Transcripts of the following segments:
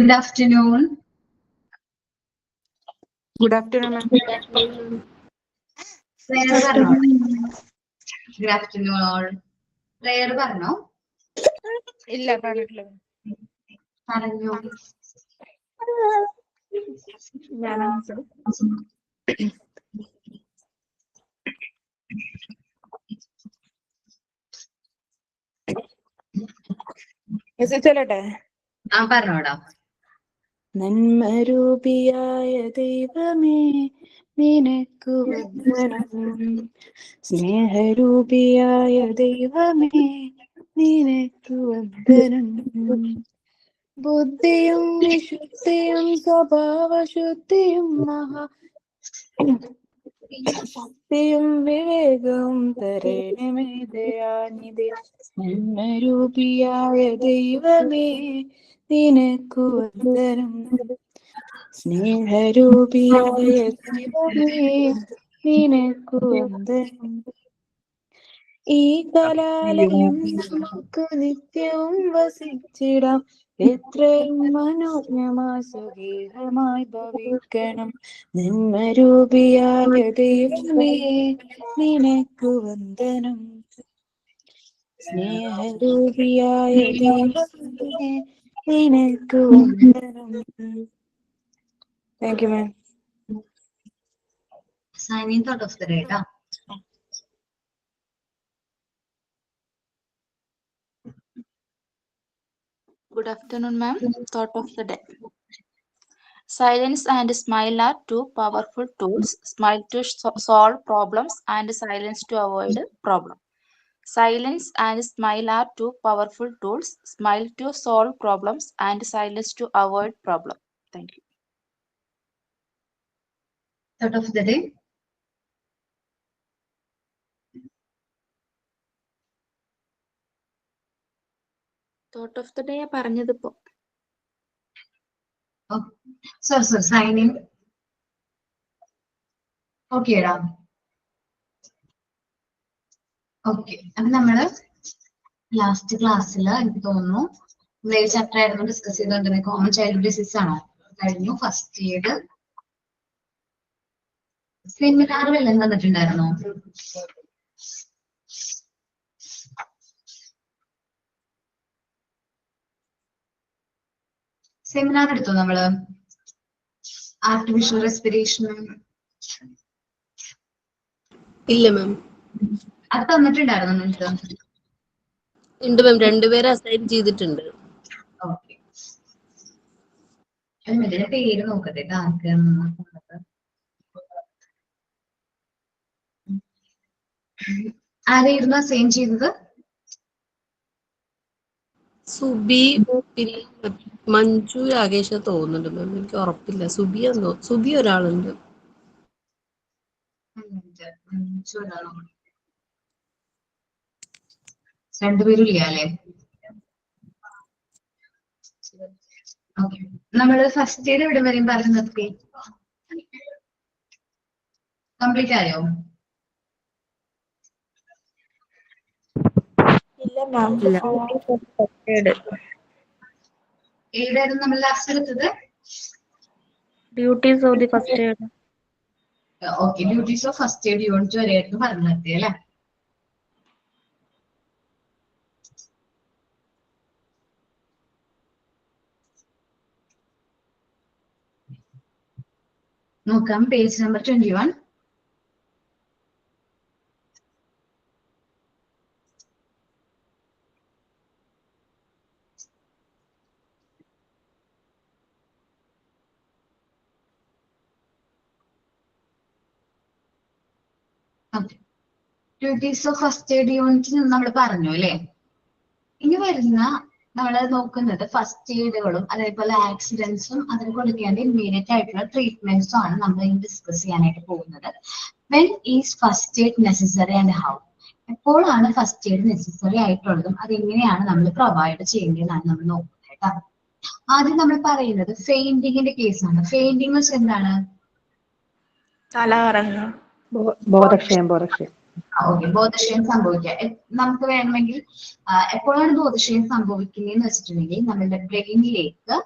Good afternoon. Good afternoon, ma'am. Prayer പറഞ്ഞോ? Good afternoon all. Prayer പറഞ്ഞോ? ഇല്ല പറഞ്ഞിട്ടില്ല. പറഞ്ഞോ. ചെല്ലട്ടെ. പറഞ്ഞോടാ. നന്മരൂപിയായ ദൈവമേ നിനക്കു വന്ദനം. സ്നേഹരൂപിയായ ദൈവമേ നിനക്കു വന്ദനം. ബുദ്ധിയും വിശുദ്ധിയും സ്വഭാവശുദ്ധിയും ശക്തിയും വിവേകവും തരണമേ ദയാനിധി. നന്മരൂപിയായ ദൈവമേ നിനക്കു വന്ദനം. സ്നേഹരൂപിയായ ദൈവമേ നിനക്കു വന്ദനം. ഈ കലാലയം നമുക്ക് നിത്യവും വസിച്ചിടാം. എത്രയും മനോജ്ഞമായി സ്വകീയമായി ഭവിക്കണം. നന്മരൂപിയായ ദൈവമേ നിനക്കു വന്ദനം. സ്നേഹരൂപിയായ ദൈവമേ നിനക്കു വന്ദനം. Thank you ma'am. Signing thought of the day. Good afternoon, ma'am. Thought of the day. Silence and smile are two powerful tools. Smile to solve problems and silence to avoid problem. Silence and smile are two powerful tools. Smile to solve problems and silence to avoid problem. Thank you. Thought of the day. Thought of the day പറഞ്ഞതിപ്പോ. Sir, signing. Okay, ഡാ. Okay, അപ്പൊ നമ്മള് last ക്ലാസ്സിൽ എനിക്ക് തോന്നുന്നു chapter ആയിരുന്നു discuss ചെയ്തുകൊണ്ടിരുന്നത്. Common child disease ആണോ കഴിഞ്ഞു. ഫസ്റ്റ് ഇയർ സെമിനാർ വല്ലതും തന്നിട്ടുണ്ടായിരുന്നോ? സെമിനാർ എടുത്തോ നമ്മള്? ആർട്ടിഫിഷ്യൽ റെസ്പിറേഷനും ഇല്ല മാം. അത് തന്നിട്ടുണ്ടായിരുന്നു നിങ്ങൾക്ക്? ഉണ്ട് മാം, രണ്ടുപേരെ അസൈൻ ചെയ്തിട്ടുണ്ട്. ഓക്കെ, ഇതിന്റെ പേര് നോക്കട്ടെ. ആരായിരുന്നു അസൈൻ ചെയ്തത്? സുബി, പിന്നെ മഞ്ജു രാകേഷ് തോന്നുന്നുണ്ട് മാം, എനിക്ക് ഉറപ്പില്ല. സുബി ഒരാളുണ്ട്. രണ്ടുപേരും ഇല്ല അല്ലേ? ഓക്കെ, നമ്മള് ഫസ്റ്റ് ഇയർ ഇവിടെ വരെയും പറഞ്ഞു നിർത്തി. കംപ്ലീറ്റ് ആയോ? ഏതായിരുന്നു നമ്മൾ ലാസ്റ്റ് എടുത്തത്? Duties of the first aid. Okay, duties of first aid unit വരെയായിരുന്നു പറഞ്ഞു നിർത്തി അല്ലേ? നോക്കാം, page number 21. Duties of first aid unit നമ്മൾ പറഞ്ഞു അല്ലേ? ഇനി വരുന്ന നമ്മൾ നോക്കുന്നത് ഫസ്റ്റ് എയ്ഡുകളും അതേപോലെ ആക്സിഡൻസും അതിന് കൊടുക്കേണ്ട ഇമ്മീഡിയറ്റ് ആയിട്ടുള്ള ട്രീറ്റ്മെന്റ്സും ആണ് നമ്മൾ ഇനി ഡിസ്കസ് ചെയ്യാനായിട്ട് പോകുന്നത്. When is first aid necessary and how? എപ്പോഴാണ് ഫസ്റ്റ് എയ്ഡ് നെസസറി ആയിട്ടുള്ളതും അതെങ്ങനെയാണ് നമ്മൾ പ്രൊവൈഡ് ചെയ്യേണ്ടതെന്നാണ് നമ്മൾ നോക്കുന്നത് കേട്ടോ. ആദ്യം നമ്മൾ പറയുന്നത് ഫെയിന്റിങ്ങിന്റെ കേസാണ്. ഫെയിന്റിങ് എന്താണ്? തലകറങ്ങുക. ബോധക്ഷയം. ഓക്കെ, ബോധക്ഷയം സംഭവിക്കുക. നമുക്ക് വേണമെങ്കിൽ എപ്പോഴാണ് ബോധക്ഷയം സംഭവിക്കുന്നതെന്ന് വെച്ചിട്ടുണ്ടെങ്കിൽ നമ്മളുടെ ബ്രെയിനിലേക്ക്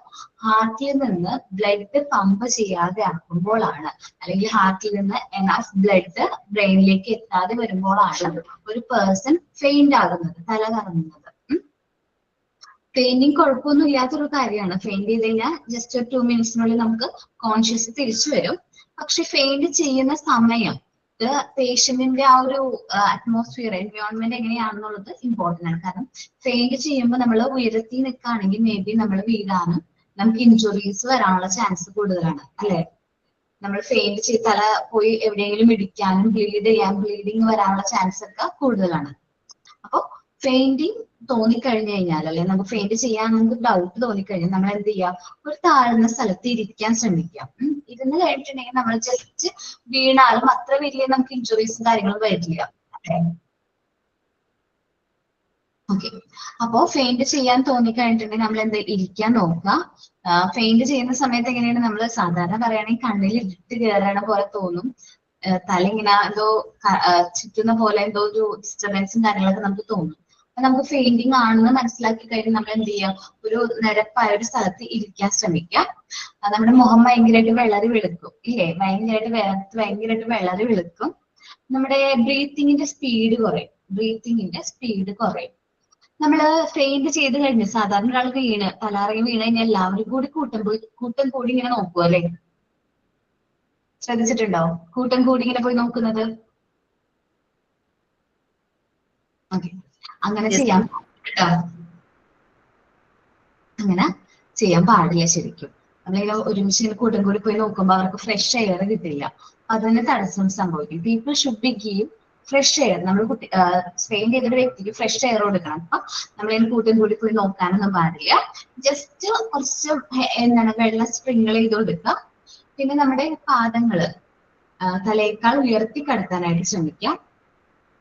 ഹാർട്ടിൽ നിന്ന് ബ്ലഡ് പമ്പ് ചെയ്യാതെ ആക്കുമ്പോഴാണ്, അല്ലെങ്കിൽ ഹാർട്ടിൽ നിന്ന് എനഫ് ബ്ലഡ് ബ്രെയിനിലേക്ക് എത്താതെ വരുമ്പോഴാണ് ഒരു പേഴ്സൺ ഫെയിന്റ് ആകുന്നത്, തല കറങ്ങുന്നത്. ഫെയിന്റിങ് കുഴപ്പമൊന്നും ഇല്ലാത്തൊരു കാര്യമാണ്. ഫെയിന്റ് ചെയ്ത് കഴിഞ്ഞാൽ ജസ്റ്റ് ഒരു 2 മിനിറ്റ്സിനുള്ളിൽ നമുക്ക് കോൺഷ്യസ് തിരിച്ചു വരും. പക്ഷെ ഫെയിന്റ് ചെയ്യുന്ന സമയം പേഷ്യന്റിന്റെ ആ ഒരു അറ്റ്മോസ്ഫിയർ, എൻവയോൺമെന്റ് എങ്ങനെയാണെന്നുള്ളത് ഇമ്പോർട്ടന്റ് ആണ്. കാരണം ഫെയിന്റ് ചെയ്യുമ്പോൾ നമ്മൾ ഉയരത്തിൽ നിൽക്കുകയാണെങ്കിൽ മേ ബി നമ്മൾ വീഴാനും നമുക്ക് ഇഞ്ചുറീസ് വരാനുള്ള ചാൻസ് കൂടുതലാണ്, അല്ലെ? നമ്മൾ ഫെയിന്റ് ചെയ്ത് തല പോയി എവിടെയെങ്കിലും ഇടിക്കാനും ബ്ലീഡിങ് വരാനുള്ള ചാൻസ് ഒക്കെ കൂടുതലാണ്. അപ്പൊ ഫെയിന്റിങ് തോന്നിക്കഴിഞ്ഞു കഴിഞ്ഞാൽ, അല്ലെങ്കിൽ നമുക്ക് ഫെയിന്റ് ചെയ്യാൻ നമുക്ക് ഡൗട്ട് തോന്നിക്കഴിഞ്ഞാൽ നമ്മൾ എന്ത് ചെയ്യാം, ഒരു താഴ്ന്ന സ്ഥലത്ത് ഇരിക്കാൻ ശ്രമിക്കാം. ഇരുന്ന് കഴിഞ്ഞിട്ടുണ്ടെങ്കിൽ നമ്മൾ ജസ്റ്റ് വീണാലും അത്ര വലിയ നമുക്ക് ഇഞ്ചുറീസും കാര്യങ്ങളും വരില്ല. ഓക്കെ, അപ്പോ ഫെയിന്റ് ചെയ്യാൻ തോന്നിക്കഴിഞ്ഞിട്ടുണ്ടെങ്കിൽ നമ്മൾ എന്ത് ഇരിക്കാൻ നോക്കുക. ഫെയിന്റ് ചെയ്യുന്ന സമയത്ത് എങ്ങനെയാണ്, നമ്മൾ സാധാരണ പറയുകയാണെങ്കിൽ കണ്ണിൽ ഇരുട്ട് കയറണ പോലെ തോന്നും, തല ഇങ്ങനെ എന്തോ ചുറ്റുന്ന പോലെ എന്തോ ഒരു ഡിസ്റ്റർബൻസും കാര്യങ്ങളൊക്കെ നമുക്ക് തോന്നും. അപ്പൊ നമുക്ക് ഫെയിന്റിങ് ആണെന്ന് മനസ്സിലാക്കി കഴിഞ്ഞാൽ നമ്മൾ എന്ത് ചെയ്യാം, ഒരു നിരപ്പായ ഒരു സ്ഥലത്ത് ഇരിക്കാൻ ശ്രമിക്കാം. നമ്മുടെ മുഖം ഭയങ്കരമായിട്ട് വിളറി വെളുക്കും, ഇല്ലേ? ഭയങ്കരമായിട്ട് വിളറി വെളുക്കും. നമ്മുടെ ബ്രീത്തിങ്ങിന്റെ സ്പീഡ് കുറയും. നമ്മള് ഫെയിന്റ് ചെയ്ത് കഴിഞ്ഞ് സാധാരണ ഒരാൾ തലാറങ്ങി വീണ് കഴിഞ്ഞാൽ എല്ലാവരും കൂടി കൂട്ടം കൂടി ഇങ്ങനെ നോക്കുക, അല്ലെ? ശ്രദ്ധിച്ചിട്ടുണ്ടോ കൂട്ടം കൂടി ഇങ്ങനെ പോയി നോക്കുന്നത്? ഓക്കെ, അങ്ങനെ ചെയ്യാൻ കേട്ടോ, അങ്ങനെ ചെയ്യാൻ പാടില്ല ശരിക്കും. നമ്മളിങ്ങനെ ഒരുമിച്ച് ഇങ്ങനെ കൂട്ടം കൂടി പോയി നോക്കുമ്പോൾ അവർക്ക് ഫ്രഷ് എയർ കിട്ടില്ല, അതിന് തടസ്സം സംഭവിക്കും. People should be give fresh air. നമ്മൾ സ്പെയിൻ ചെയ്തൊരു വ്യക്തിക്ക് ഫ്രഷ് എയർ കൊടുക്കണം. അപ്പൊ നമ്മളിങ്ങനെ കൂട്ടം കൂടി പോയി നോക്കാനൊന്നും പാടില്ല. ജസ്റ്റ് കുറച്ച് വെള്ളം സ്പ്രിങ്കിൾ ചെയ്ത് കൊടുക്കുക. പിന്നെ നമ്മുടെ പാദങ്ങള് തലയേക്കാൾ ഉയർത്തി കിടത്താനായിട്ട് ശ്രമിക്കാം.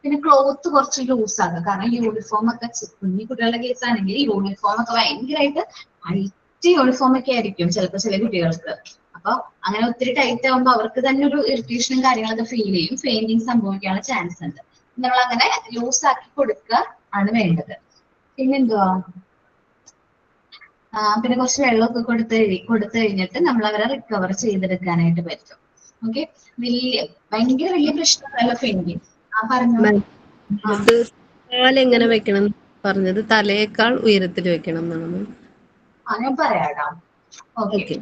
പിന്നെ ക്ലോത്ത് കുറച്ച് ലൂസ് ആക്കുക. കാരണം യൂണിഫോം ഒക്കെ കുഞ്ഞു കുട്ടികളുടെ കേസ് ആണെങ്കിൽ യൂണിഫോം ഒക്കെ ഭയങ്കരമായിട്ട് ടൈറ്റ് യൂണിഫോം ഒക്കെ ആയിരിക്കും ചിലപ്പോൾ ചില കുട്ടികൾക്ക്. അപ്പൊ അങ്ങനെ ഒത്തിരി ടൈറ്റ് ആകുമ്പോൾ അവർക്ക് തന്നെ ഒരു ഇറിറ്റേഷനും കാര്യങ്ങളൊക്കെ ഫീൽ ചെയ്യും, ഫെയിന്റിങ് സംഭവിക്കാനുള്ള ചാൻസ് ഉണ്ട്. നമ്മൾ അങ്ങനെ ലൂസ് ആക്കി കൊടുക്കുക ആണ് വേണ്ടത്. പിന്നെന്തുവാ, പിന്നെ കുറച്ച് വെള്ളമൊക്കെ കൊടുത്തു കഴിഞ്ഞിട്ട് നമ്മൾ അവരെ റിക്കവർ ചെയ്തെടുക്കാനായിട്ട് പറ്റും. ഓക്കെ, ഭയങ്കര വലിയ പ്രശ്നമല്ല ഫെയിന്റിങ്. കാലെങ്ങനെ വെക്കണം പറഞ്ഞത്? തലയേക്കാൾ ഉയരത്തിൽ വെക്കണം എന്നാണ്. ഞാൻ പറയാം. Okay,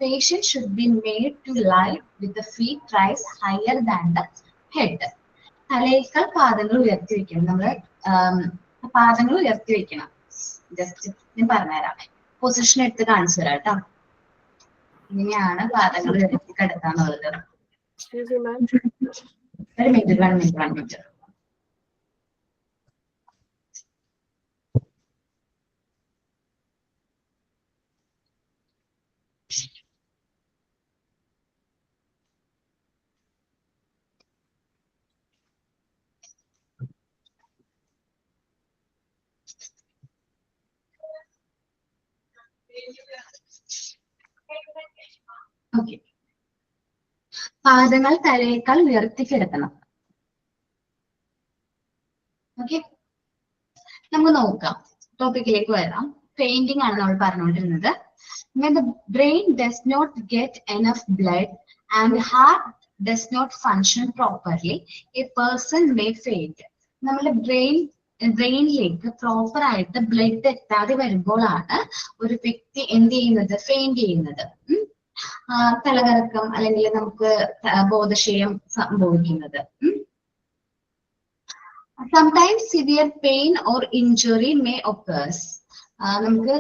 patient should be made to lie with the feet raised higher than the head. തലയേക്കാൾ പാദങ്ങൾ ഉയർത്തി വെക്കണം. നമ്മള് പാദങ്ങൾ ഉയർത്തി വെക്കണം. ജസ്റ്റ് ഞാൻ പറഞ്ഞുതരാം, പൊസിഷൻ എടുത്ത് കാണിച്ചു തരാം കേട്ടോ. ഇങ്ങനെയാണ് പാദങ്ങൾ ഉയർത്തി കിടത്താന്നുള്ളത്. ഒരു മിനിറ്റ്. ഓക്കെ, പാദങ്ങൾ തലയേക്കാൾ ഉയർത്തി കിടക്കണം. ഓക്കെ, നമുക്ക് നോക്കാം, ടോപ്പിക്കിലേക്ക് വരാം. പെയിന്റിംഗ് ആണ് നമ്മൾ പറഞ്ഞുകൊണ്ടിരുന്നത്. When the brain does not get enough blood and the heart does not function properly, a person may faint. നമ്മുടെ ബ്രെയിനിലേക്ക് പ്രോപ്പർ ആയിട്ട് ബ്ലഡ് എത്താതെ വരുമ്പോഴാണ് ഒരു വ്യക്തി എന്ത് ചെയ്യുന്നത്, ഫെയിന്റ് ചെയ്യുന്നത്, തലകറക്കം അല്ലെങ്കിൽ നമുക്ക് ബോധക്ഷയം സംഭവിക്കുന്നത്. Sometimes severe pain or injury may occurs. നമുക്ക്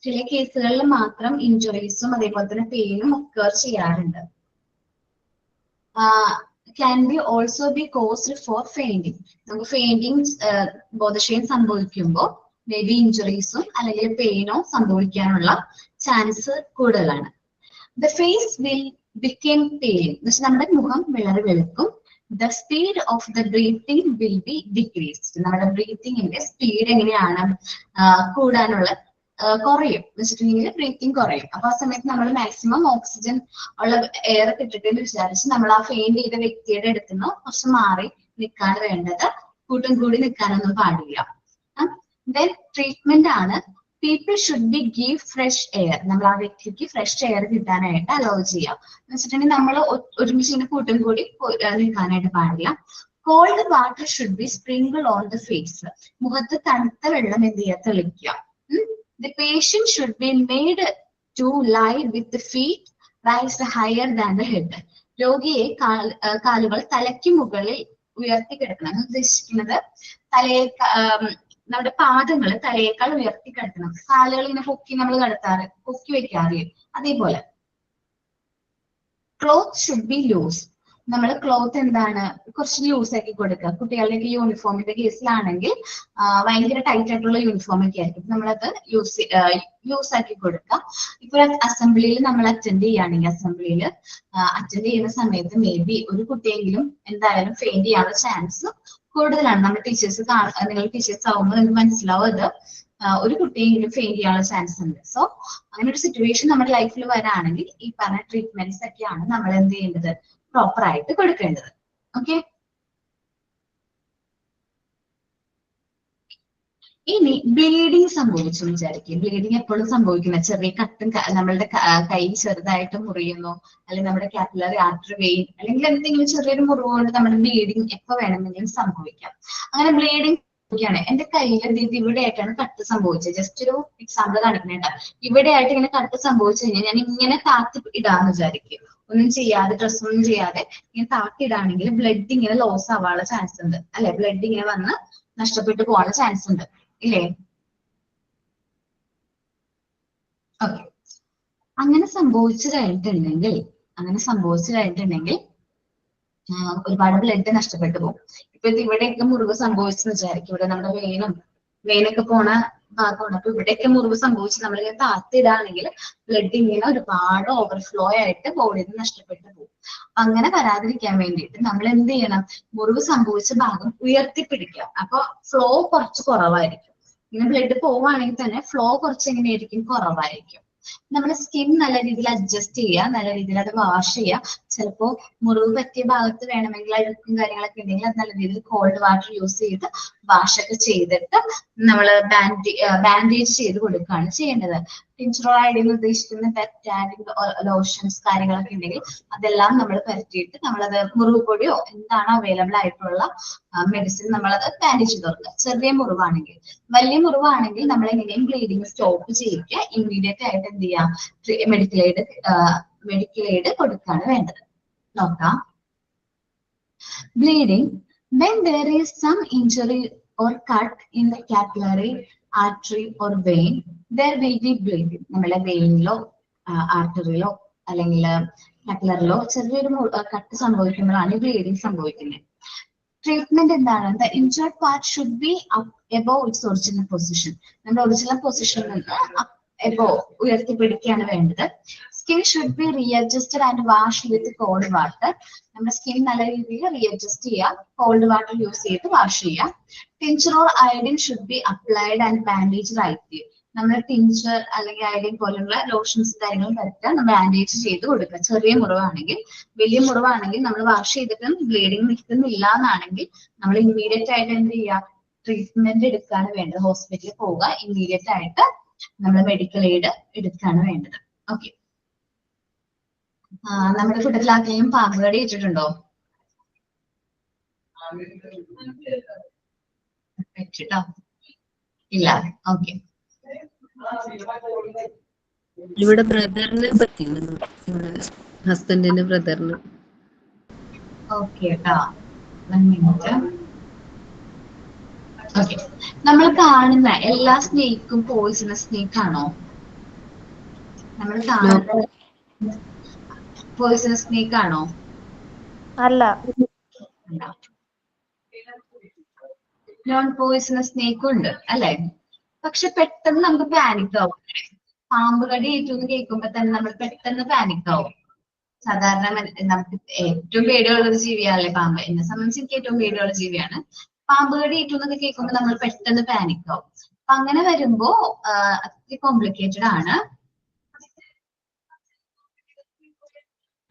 ചില കേസുകളിൽ മാത്രം ഇഞ്ചുറീസും അതേപോലെ തന്നെ പെയിനും ഒക്കർ ചെയ്യാറുണ്ട്. Can be also be caused for fainting. നമുക്ക് ഫെയിന്റിങ് ബോധക്ഷയം സംഭവിക്കുമ്പോൾ മേ ബി ഇഞ്ചുറീസും അല്ലെങ്കിൽ പെയിനോ സംഭവിക്കാനുള്ള ചാൻസ് കൂടുതലാണ്. The face will become pale. എന്നുവെച്ചാൽ നമ്മുടെ മുഖം വിളറി വെളുക്കും. The speed of the breathing will be decreased. നമ്മുടെ ബ്രീത്തിങ്ങിന്റെ സ്പീഡ് എങ്ങനെയാണ് കൂടാനുള്ള കുറയും എന്ന് വെച്ചിട്ടുണ്ടെങ്കിൽ ബ്രീത്തിങ് കുറയും. അപ്പൊ ആ സമയത്ത് നമ്മൾ മാക്സിമം ഓക്സിജൻ ഉള്ള എയർ കിട്ടിട്ടെന്ന് വിചാരിച്ച് നമ്മൾ ആ ഫെയിന്റ് ചെയ്ത വ്യക്തിയുടെ അടുത്തുനിന്ന് കുറച്ച് മാറി നിൽക്കാണ് വേണ്ടത്. കൂട്ടും കൂടി നിൽക്കാനൊന്നും പാടില്ല. ദെൻ ട്രീറ്റ്മെന്റ് ആണ് people should be give fresh air. നമ്മൾ ആ വ്യക്തിക്ക് ഫ്രഷ് എയർ കിട്ടാനായിട്ട് അലോ ചെയ്യാം. എന്ന് വെച്ചിട്ടുണ്ടെങ്കിൽ നമ്മൾ ഒരുമിച്ച് ഇങ്ങനെ കൂട്ടും കൂടി നിൽക്കാനായിട്ട് പാടില്ല. Cold water should be sprinkle on the face. മുഖത്ത് തണുത്ത വെള്ളം എന്ത് ചെയ്യുക, തെളിക്കുക. The patient should be made to lie with feet raised higher than the head. രോഗിയെ കാലുകൾ തലയ്ക്ക് മുകളിൽ ഉയർത്തി കിടക്കണം. ഉദ്ദേശിക്കുന്നത് നമ്മുടെ പാദങ്ങൾ തലയേക്കാൾ ഉയർത്തി കിടക്കണം. കാലുകൾ ഇങ്ങനെ പൊക്കി നമ്മൾ പൊക്കി വെക്കാതെ അതേപോലെ. Cloth should be loose. നമ്മൾ ക്ലോത്ത് എന്താണ് കുറച്ച് ലൂസ് ആക്കി കൊടുക്കുക. കുട്ടികളുടെ യൂണിഫോമിന്റെ കേസിലാണെങ്കിൽ ഭയങ്കര ടൈറ്റ് ആയിട്ടുള്ള യൂണിഫോം ഒക്കെ ആയിരിക്കും, നമ്മളത് ലൂസ് ആക്കി കൊടുക്കുക. ഇപ്പൊ അസംബ്ലിയിൽ നമ്മൾ അറ്റൻഡ് ചെയ്യുന്ന സമയത്ത് മേ ബി ഒരു കുട്ടിയെങ്കിലും എന്തായാലും ഫെയിന്റ് ചെയ്യാനുള്ള ചാൻസ് കൂടുതലാണ്. നമ്മൾ നിങ്ങൾ ടീച്ചേഴ്സ് ആവുമ്പോൾ നിങ്ങൾക്ക് മനസ്സിലാവും അത് ഒരു കുട്ടിയെങ്കിലും ഫെയിന്റ് ചെയ്യാനുള്ള ചാൻസ് ഉണ്ട്. സോ അങ്ങനെ ഒരു സിറ്റുവേഷൻ നമ്മുടെ ലൈഫിൽ വരാണെങ്കിൽ ഈ പറഞ്ഞ ട്രീറ്റ്മെന്റ്സ് ഒക്കെയാണ് നമ്മൾ എന്ത് ചെയ്യേണ്ടത്, പ്രോപ്പർ ആയിട്ട് കൊടുക്കേണ്ടത്. ഓക്കെ, ഇനി ബ്ലീഡിങ് സംഭവിച്ചു വിചാരിക്കും. ബ്ലീഡിങ് എപ്പോഴും സംഭവിക്കുന്ന ചെറിയ കട്ടും നമ്മളുടെ കൈ ചെറുതായിട്ട് മുറിയുന്നു, അല്ലെങ്കിൽ നമ്മുടെ കാപ്പിലറി ആർട്ടറി വെയിൻ, അല്ലെങ്കിൽ എന്തെങ്കിലും ചെറിയൊരു മുറിവ് കൊണ്ട് നമ്മുടെ ബ്ലീഡിങ് എപ്പോ വേണമെങ്കിലും സംഭവിക്കാം. അങ്ങനെ ബ്ലീഡിങ് ാണ് എന്റെ കയ്യിൽ ഇവിടെ ആയിട്ടാണ് കട്ട് സംഭവിച്ചത്. ജസ്റ്റ് ഒരു എക്സാമ്പിൾ കാണിക്കണേണ്ട. ഇവിടെ ആയിട്ട് ഇങ്ങനെ കട്ട് സംഭവിച്ചു കഴിഞ്ഞാൽ ഞാൻ ഇങ്ങനെ താത്തി ഇടാന്ന് വിചാരിക്കും. ഒന്നും ചെയ്യാതെ ഡ്രസ്സൊന്നും ചെയ്യാതെ ഇങ്ങനെ താത്തി ഇടാണെങ്കിൽ ബ്ലഡ് ഇങ്ങനെ ലോസ് ആവാനുള്ള ചാൻസ് ഉണ്ട് അല്ലെ? ബ്ലഡ് ഇങ്ങനെ വന്ന് നഷ്ടപ്പെട്ടു പോകാനുള്ള ചാൻസ് ഉണ്ട് ഇല്ലേ? ഓക്കെ, അങ്ങനെ സംഭവിച്ചു കഴിഞ്ഞിട്ടുണ്ടെങ്കിൽ ഒരുപാട് ബ്ലഡ് നഷ്ടപ്പെട്ടു പോകും. ഇപ്പൊ ഇവിടെയൊക്കെ മുറിവ് സംഭവിച്ചെന്ന് വിചാരിക്കും. ഇവിടെ നമ്മുടെ വെയിനൊക്കെ പോണ ഭാഗമാണ്. അപ്പൊ ഇവിടെയൊക്കെ മുറിവ് സംഭവിച്ച് നമ്മളിങ്ങനെ താത്തിടാണെങ്കിൽ ബ്ലഡ് ഇങ്ങനെ ഒരുപാട് ഓവർഫ്ലോ ആയിട്ട് ബോഡിയിൽ നിന്ന് നഷ്ടപ്പെട്ടു പോകും. അങ്ങനെ വരാതിരിക്കാൻ വേണ്ടിയിട്ട് നമ്മൾ എന്ത് ചെയ്യണം, മുറിവ് സംഭവിച്ച ഭാഗം ഉയർത്തിപ്പിടിക്കുക. അപ്പൊ ഫ്ലോ കുറച്ച് കുറവായിരിക്കും. ഇങ്ങനെ ബ്ലഡ് പോവുകയാണെങ്കിൽ തന്നെ ഫ്ലോ കുറച്ച് എങ്ങനെയായിരിക്കും, കുറവായിരിക്കും. നമ്മുടെ സ്കിൻ നല്ല രീതിയിൽ അഡ്ജസ്റ്റ് ചെയ്യുക, നല്ല രീതിയിൽ അത് വാഷ് ചെയ്യുക. ചിലപ്പോൾ മുറിവ് പറ്റിയ ഭാഗത്ത് വേണമെങ്കിൽ അഴുക്കും കാര്യങ്ങളൊക്കെ ഉണ്ടെങ്കിൽ അത് നല്ല രീതിയിൽ കോൾഡ് വാട്ടർ യൂസ് ചെയ്ത് വാഷ് ഒക്കെ ചെയ്തിട്ട് നമ്മൾ ബാൻഡേജ് ചെയ്ത് കൊടുക്കുകയാണ് ചെയ്യേണ്ടത്. ടിൻചറോൾ ഐഡിൻ ഉദ്ദേശിക്കുന്ന പെപ്റ്റാഡിക് ലോഷൻസ് കാര്യങ്ങളൊക്കെ ഉണ്ടെങ്കിൽ അതെല്ലാം നമ്മൾ പരത്തിയിട്ട് നമ്മളത് മുറിവ് പൊടിയോ എന്താണ് അവൈലബിൾ ആയിട്ടുള്ള മെഡിസിൻ നമ്മളത് ബാൻഡേജ് ചെയ്ത് കൊടുക്കുക. ചെറിയ മുറിവാണെങ്കിൽ. വലിയ മുറിവാണെങ്കിൽ നമ്മൾ എങ്ങനെയും ബ്ലീഡിങ് സ്റ്റോപ്പ് ചെയ്യിക്കുക. ഇമ്മീഡിയറ്റ് ആയിട്ട് എന്ത് ചെയ്യാം, മെഡിക്കൽ എയ്ഡ് കൊടുക്കുകയാണ് വേണ്ടത്. നോക്കാം. Bleeding when there is some injury or cut in the capillary artery or vein, there will be bleeding. നമ്മളെ വെയിനിലോ ആർട്ടറിയിലോ അല്ലെങ്കിൽ കാപ്പിലറിലോ ചെറിയൊരു കട്ട് സംഭവിക്കുമ്പോഴാണ് ബ്ലീഡിങ് സംഭവിക്കുന്നത്. ട്രീറ്റ്മെന്റ് എന്താണ്? The injured part should be above its original position. നമ്മുടെ ഒറിജിനൽ പൊസിഷനിൽ നിന്ന് എബോവ് ഉയർത്തിപ്പിടിക്കുകയാണ് വേണ്ടത്. Skin should be readjusted and wash with cold water. നമ്മുടെ സ്കിൻ നല്ല രീതിയിൽ റീഅഡ്ജസ്റ്റ് ചെയ്യുക, കോൾഡ് വാട്ടർ യൂസ് ചെയ്ത് വാഷ് ചെയ്യുക. Tincture or iodine should be applied and bandage right. നമ്മൾ ടിൻചർ അല്ലെങ്കിൽ അയഡിൻ പോലുള്ള ലോഷൻസ് കാര്യങ്ങളും പറ്റുക, ബാൻഡേജ് ചെയ്ത് കൊടുക്കുക. ചെറിയ മുറിവാണെങ്കിൽ. വലിയ മുറിവാണെങ്കിൽ നമ്മൾ വാഷ് ചെയ്തിട്ടും ബ്ലീഡിങ് നിൽക്കുന്നില്ല എന്നാണെങ്കിൽ നമ്മൾ ഇമ്മീഡിയറ്റ് ആയിട്ട് എന്ത് ചെയ്യുക, ട്രീറ്റ്മെന്റ് എടുക്കുകയാണ് വേണ്ടത്. ഹോസ്പിറ്റലിൽ പോവുക, ഇമ്മീഡിയറ്റ് ആയിട്ട് നമ്മൾ മെഡിക്കൽ എയ്ഡ് എടുക്കുകയാണ് വേണ്ടത്. ഓക്കെ, നമ്മുടെ കൂട്ടത്തിലാക്കെയും പാമ്പ് കടി ഏറ്റിട്ടുണ്ടോ? പറ്റിട്ടോ ഇല്ല. ഓക്കെ, ഇവിടെ ബ്രദറിനെ പറ്റിയിരുന്നു, ഇവിടെ ഹസ്ബൻഡിന്റെ ബ്രദറിന്. ഓക്കെ കേട്ടോ, 1 മിനിറ്റ്. ഓക്കെ, നമ്മൾ കാണുന്ന എല്ലാ സ്നേക്കും പോയിസണസ് സ്നേക്ക് ആണോ? നമ്മൾ കാണുന്ന പോയിസണസ് സ്നേക്ക് ആണോ? അല്ല. നോൺ പോയിസണസ് സ്നേക്കും ഉണ്ട് അല്ലെ? പക്ഷെ പെട്ടെന്ന് നമുക്ക് പാനിക് ആവും. പാമ്പ് കടി ഏറ്റവും കേൾക്കുമ്പോ തന്നെ നമ്മൾ പെട്ടെന്ന് പാനിക് ആവും. സാധാരണ നമുക്ക് ഏറ്റവും പേടിയുള്ള ഒരു ജീവിയാണല്ലേ പാമ്പ്. എന്നെ സംബന്ധിച്ച് എനിക്ക് ഏറ്റവും പേടിയുള്ള ജീവിയാണ് പാമ്പ് കടി. ഏറ്റവും കേൾക്കുമ്പോൾ നമ്മൾ പെട്ടെന്ന് പാനിക് ആവും. അങ്ങനെ വരുമ്പോ അത്ര കോംപ്ലിക്കേറ്റഡ് ആണ്.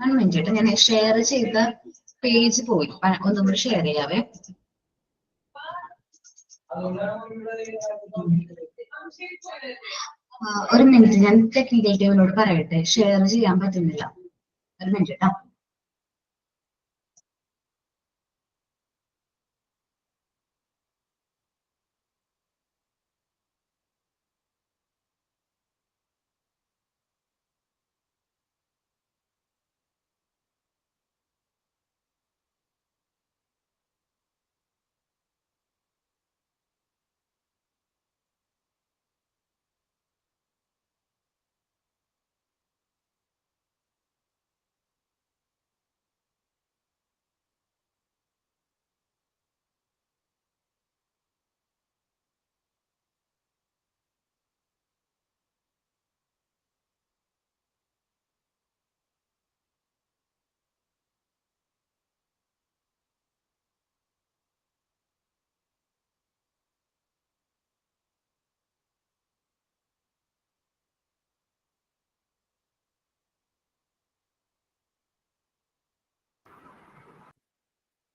മിനിറ്റ് ഞാൻ ഷെയർ ചെയ്ത പേജ് പോയി, ഒന്നും കൂടി ഷെയർ ചെയ്യാവേ. ഒരു മിനിറ്റ്, ഞാൻ ടെക്നിക്കൽ ടീമിനോട് പറയട്ടെ, ഷെയർ ചെയ്യാൻ പറ്റുന്നില്ല. ഒരു മിനിറ്റ് കേട്ടോ.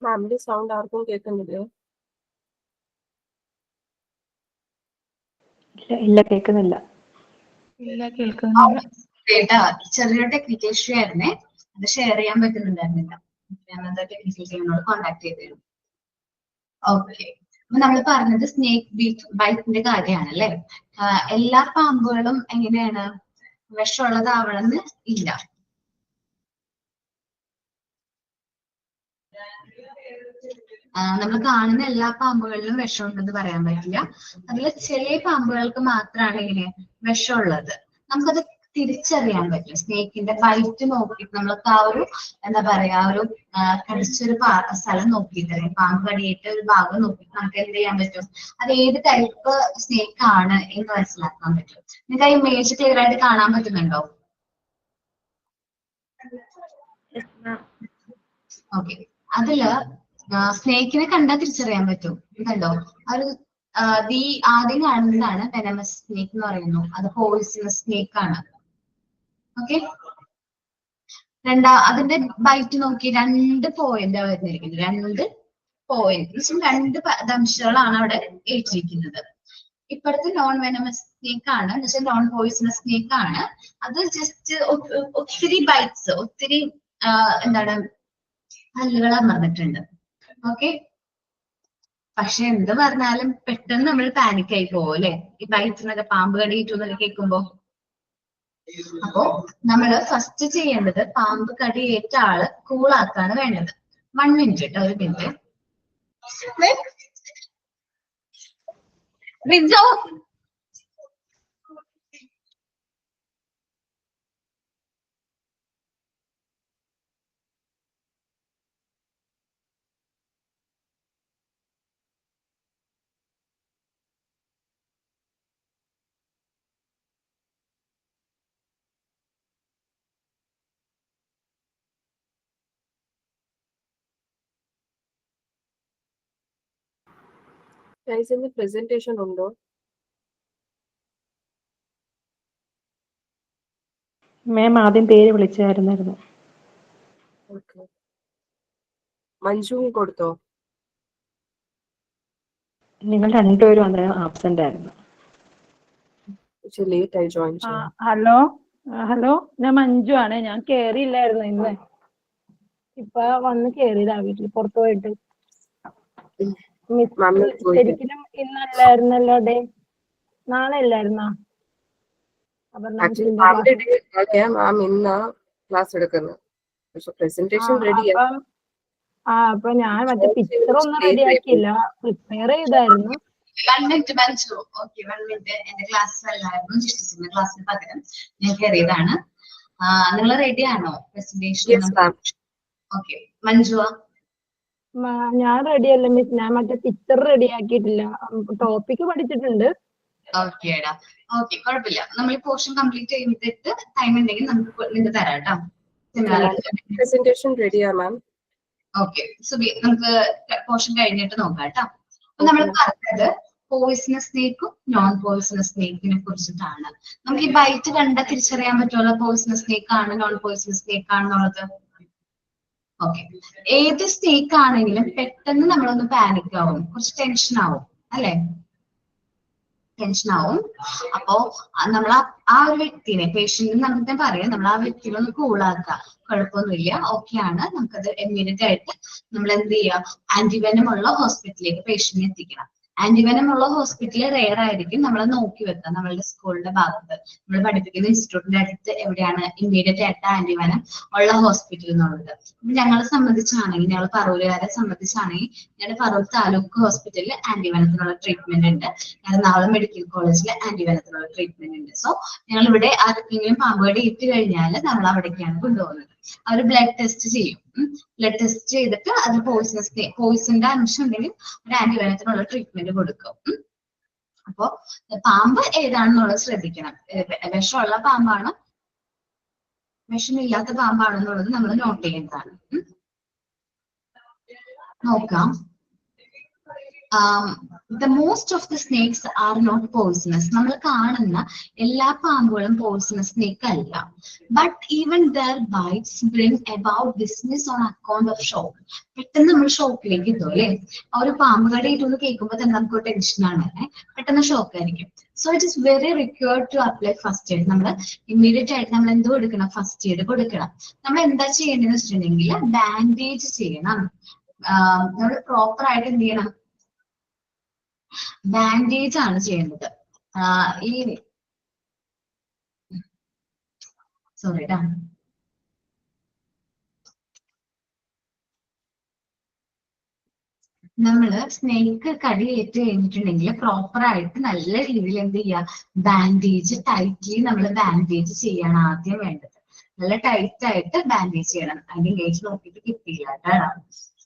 മാമിന്റെ സൗണ്ട് ആർക്കും കേൾക്കുന്നില്ലേ? ഇല്ല കേൾക്കുന്നില്ല. ചെറിയൊരു ടെക്നിക്കൽ ഇഷ്യൂ ആയിരുന്നേ, അത് ഷെയർ ചെയ്യാൻ പറ്റുന്നുണ്ടായിരുന്നില്ല. ഞാനത് ടെക്നിക്കൽ ടീമിനോട് കോൺടാക്ട് ചെയ്തിരുന്നു. ഓക്കെ, അപ്പൊ നമ്മൾ പറഞ്ഞത് സ്നേക്ക് ബൈറ്റിന്റെ കാര്യമാണ് അല്ലെ. എല്ലാ പാമ്പുകളും എങ്ങനെയാണ് വിഷമുള്ളതാവണമെന്ന് ഇല്ല. നമ്മൾ കാണുന്ന എല്ലാ പാമ്പുകളിലും വിഷമുണ്ടെന്ന് പറയാൻ പറ്റില്ല. അതിൽ ചില പാമ്പുകൾക്ക് മാത്രമാണ് ഇങ്ങനെ വിഷമുള്ളത്. നമുക്കത് തിരിച്ചറിയാൻ പറ്റും. സ്നേക്കിന്റെ ബൈറ്റ് നോക്കിയിട്ട് നമ്മൾക്ക് ആ ഒരു എന്താ പറയാ, ഒരു കടിച്ചൊരു സ്ഥലം നോക്കിയിട്ട്, പാമ്പ് കടിയേറ്റ ഒരു ഭാഗം നോക്കിയിട്ട് നമുക്ക് എന്ത് ചെയ്യാൻ പറ്റും, അത് ഏത് ടൈപ്പ് സ്നേക്ക് ആണ് എന്ന് മനസ്സിലാക്കാൻ പറ്റും. നിങ്ങൾക്ക് ആ ഇമേജ് ക്ലിയർ ആയിട്ട് കാണാൻ പറ്റുന്നുണ്ടോ? ഓക്കെ, അതില് സ്നേക്കിനെ കണ്ടാൽ തിരിച്ചറിയാൻ പറ്റും. കണ്ടോ, ഒരു ആദ്യം കാണുന്നതാണ് വെനമസ് സ്നേക്ക് എന്ന് പറയുന്നു. അത് പോയിസണസ് സ്നേക്ക് ആണ്. ഓക്കെ, അതിന്റെ ബൈറ്റ് നോക്കി 2 പോയിന്റ് വരുന്നിരിക്കുന്നത്. 2 പോയിന്റ്, രണ്ട് ദംശകളാണ് അവിടെ ഏറ്റിരിക്കുന്നത്. ഇപ്പോഴത്തെ നോൺ വെനമസ് സ്നേക്ക് ആണ്, നോൺ പോയിസണസ് സ്നേക്ക് ആണ്. അത് ജസ്റ്റ് ഒത്തിരി ബൈറ്റ്സ്, ഒത്തിരി എന്താണ് പല്ലുകൾ അമർന്നിട്ടുണ്ട്. ഓക്കെ, പക്ഷെ എന്ത് പറഞ്ഞാലും പെട്ടെന്ന് നമ്മൾ പാനിക് ആയി പോകും അല്ലെ, ഈ ബൈറ്റ്സിനൊക്കെ, പാമ്പ് കടിയിട്ടു എന്നൊക്കെ കേൾക്കുമ്പോ. അപ്പോ നമ്മള് ഫസ്റ്റ് ചെയ്യേണ്ടത് പാമ്പ് കടിയേറ്റ ആള് കൂളാക്കാണ് വേണ്ടത്. 1 മിനിറ്റ് കേട്ടോ, ഒരു മിനിറ്റ്. പ്രസന്റേഷൻ ഉണ്ടോ? മാം ആദ്യം പേര് വിളിച്ചായിരുന്നു. മഞ്ജു കൊടുത്തോ? നിങ്ങൾ രണ്ടുപേരും അന്നേരം ആബ്സെന്റ് ആയിരുന്നു. ലേറ്റ് ആയി ജോയിൻ ചെയ്തു. ഹലോ, ഞാൻ മഞ്ജു ആണ്. ഞാൻ കേറിയില്ലായിരുന്നു ഇന്ന്, ഇപ്പൊ വന്ന് കേറിയതാ വീട്ടിൽ, പുറത്തു പോയിട്ട്. ശരിക്കും ഇന്നല്ലായിരുന്നല്ലോ ഡേ, നാളെ അല്ലായിരുന്നോ? മാം ഇന്ന ക്ലാസ് എടുക്കുന്നത്. പ്രസന്റേഷൻ റെഡിയാ. അപ്പൊ ഞാൻ മറ്റേ പിക്ചർ ഒന്നും റെഡിയാക്കിയില്ല, പ്രിപ്പയർ ചെയ്തായിരുന്നു. 1 മിനിറ്റ് മഞ്ജു. Okay, 1 minute. എന്റെ ക്ലാസ് അല്ലായിരുന്നു, ജിഷ്ടിന്റെ ക്ലാസ്സിന് പകരം ഞാൻ കയറിയതാണ്. നിങ്ങൾ റെഡി ആണോ പ്രസന്റേഷൻ? ഓക്കെ, മഞ്ജു. ഞാൻ റെഡി അല്ല മിസ്, ഞാൻ മറ്റേ പിക്ചർ റെഡിയാക്കിയിട്ടില്ല, ടോപ്പിക് പഠിച്ചിട്ടുണ്ട്. ഓക്കേടാ, ഓക്കെ, കുഴപ്പമില്ല. നമ്മൾ ഈ പോർഷൻ കംപ്ലീറ്റ് ചെയ്തിട്ട് ടൈം ഉണ്ടെങ്കിൽ നിങ്ങൾക്ക് തരാം കേട്ടോ. പ്രസന്റേഷൻ റെഡിയാ മാം. ഓക്കെ സുബി, നമുക്ക് പോർഷൻ കഴിഞ്ഞിട്ട് നോക്കാം കേട്ടോ. അപ്പൊ നമ്മൾ പറഞ്ഞത് പോയിസണസ് സ്നേക്കും നോൺ പോയിസണസ് സ്നേക്കിനെ കുറിച്ചിട്ടാണ്. നമുക്ക് ഈ ബൈറ്റ് കണ്ടാൽ തിരിച്ചറിയാൻ പറ്റുമല്ലോ പോയിസണസ് സ്നേക്ക് ആണ് നോൺ പോയിസണസ് സ്നേക്ക് ആണെന്നുള്ളത്. ഓക്കെ, ഏത് സ്നേക്ക് ആണെങ്കിലും പെട്ടെന്ന് നമ്മളൊന്ന് പാനിക് ആവും, കുറച്ച് ടെൻഷൻ ആവും അല്ലെ, ടെൻഷൻ ആവും. അപ്പോ നമ്മൾ ആ ഒരു വ്യക്തിനെ പേഷ്യന്റ് നമുക്ക് പറയാം, നമ്മൾ ആ വ്യക്തിനെ ഒന്ന് കൂളാക്കുക, കുഴപ്പമൊന്നുമില്ല, ഓക്കെ ആണ്, നമുക്കത് ഇമ്മീഡിയറ്റ് ആയിട്ട് നമ്മൾ എന്ത് ചെയ്യുക, ആന്റിവെനം ഉള്ള ഹോസ്പിറ്റലിലേക്ക് പേഷ്യന്റിനെ എത്തിക്കണം. ആന്റിവെനം ഉള്ള ഹോസ്പിറ്റലിൽ റെയർ ആയിരിക്കും, നമ്മൾ നോക്കി വെക്കുക നമ്മളുടെ സ്കൂളിന്റെ ഭാഗത്ത്, നമ്മൾ പഠിപ്പിക്കുന്ന ഇൻസ്റ്റിറ്റ്യൂട്ടിന്റെ അടുത്ത് എവിടെയാണ് ഇമ്മീഡിയറ്റ് ആയിട്ട് ആന്റിവെനം ഉള്ള ഹോസ്പിറ്റൽ എന്നുള്ളത്. ഞങ്ങളെ സംബന്ധിച്ചാണെങ്കിൽ, ഞങ്ങൾ പറവൂരുകാരെ സംബന്ധിച്ചാണെങ്കിൽ, ഞങ്ങളുടെ പറവൂർ താലൂക്ക് ഹോസ്പിറ്റലിൽ ആന്റിവെനത്തിനുള്ള ട്രീറ്റ്മെന്റ് ഉണ്ട്, എറണാകുളം മെഡിക്കൽ കോളേജിൽ ആന്റിവെനത്തിനുള്ള ട്രീറ്റ്മെന്റ് ഉണ്ട്. സോ ഞങ്ങൾ ഇവിടെ ആർക്കെങ്കിലും പാമ്പുകടി ഇട്ട് കഴിഞ്ഞാൽ നമ്മൾ അവിടേക്കാണ് കൊണ്ടുപോകുന്നത്. അവർ ബ്ലഡ് ടെസ്റ്റ് ചെയ്യും, ബ്ലഡ് ടെസ്റ്റ് ചെയ്തിട്ട് അത് പോയിസന്റെ അംശം ഉണ്ടെങ്കിൽ ഒരു ആന്റിവെനത്തിനുള്ള ട്രീറ്റ്മെന്റ് കൊടുക്കും. അപ്പോ പാമ്പ് ഏതാണെന്നുള്ളത് ശ്രദ്ധിക്കണം, വിഷമുള്ള പാമ്പാണോ വിഷമില്ലാത്ത പാമ്പാണോ എന്നുള്ളത് നമ്മൾ നോട്ട് ചെയ്യേണ്ടതാണ്. നോക്കാം. The most of the snakes are not poisonous. നമ്മൾ കാണുന്ന എല്ലാ പാമ്പുകളും പോയിസണസ് സ്നേക്ക് അല്ല. But even their bites bring about business on account of shock. പെട്ടെന്ന് നമ്മൾ ഷോക്കിലേക്ക് എത്തും അല്ലെ, ആ ഒരു പാമ്പ് കടിയിട്ടൊന്ന് കേൾക്കുമ്പോൾ തന്നെ നമുക്ക് ടെൻഷനാണ്, പെട്ടെന്ന് ഷോക്ക് ആയിരിക്കും. So it is very required to apply first aid. നമ്മൾ ഇമ്മീഡിയറ്റ് ആയിട്ട് നമ്മൾ എന്തോ കൊടുക്കണം, ഫസ്റ്റ് എയ്ഡ് കൊടുക്കണം. നമ്മൾ എന്താ ചെയ്യേണ്ടതെന്ന് വെച്ചിട്ടുണ്ടെങ്കിൽ ബാൻഡേജ് ചെയ്യണം. നമ്മൾ പ്രോപ്പർ ആയിട്ട് എന്ത് ചെയ്യണം, ബാൻഡേജ് ആണ് ചെയ്യേണ്ടത്. ഈ സോറി ടാ, നമ്മള് സ്നേക്ക് കടിയേറ്റ് കഴിഞ്ഞിട്ടുണ്ടെങ്കിൽ പ്രോപ്പർ ആയിട്ട് നല്ല രീതിയിൽ എന്ത് ചെയ്യുക, ബാൻഡേജ് ടൈറ്റ്ലി നമ്മൾ ബാൻഡേജ് ചെയ്യണം ആദ്യം വേണ്ടത്. നല്ല ടൈറ്റ് ആയിട്ട് ബാൻഡേജ് ചെയ്യണം. അതിന്റെ ഇമേജ് നോക്കിയിട്ട് കിട്ടിയില്ല കേട്ടോ.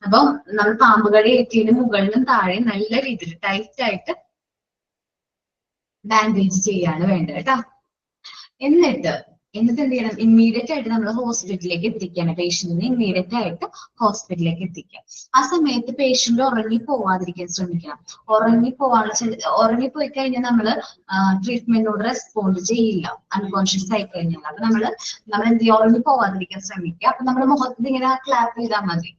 അപ്പം നമ്മൾ പാമ്പ് കടി ഏറ്റിന് മുകളിലും താഴെയും നല്ല രീതിയിൽ ടൈറ്റ് ആയിട്ട് ബാൻഡേജ് ചെയ്യാണ് വേണ്ടത് കേട്ടോ. എന്നിട്ട് എന്ത് ചെയ്യണം, ഇമ്മീഡിയറ്റ് ആയിട്ട് നമ്മൾ ഹോസ്പിറ്റലിലേക്ക് എത്തിക്കണം. പേഷ്യന്റിനെ ഇമ്മീഡിയറ്റ് ആയിട്ട് ഹോസ്പിറ്റലിലേക്ക് എത്തിക്കാം. ആ സമയത്ത് പേഷ്യന്റ് ഉറങ്ങി പോവാതിരിക്കാൻ ശ്രമിക്കണം. ഉറങ്ങിപ്പോയി കഴിഞ്ഞാൽ നമ്മള് ട്രീറ്റ്മെന്റിനോട് റെസ്പോണ്ട് ചെയ്യില്ല, അൺകോൺഷ്യസ് ആയി കഴിഞ്ഞാൽ. അപ്പൊ നമ്മൾ എന്ത് ചെയ്യുക, ഉറങ്ങി പോവാതിരിക്കാൻ ശ്രമിക്കുക. അപ്പൊ നമ്മുടെ മുഖത്ത് ഇങ്ങനെ ക്ലാപ്പ് ചെയ്താൽ മതി.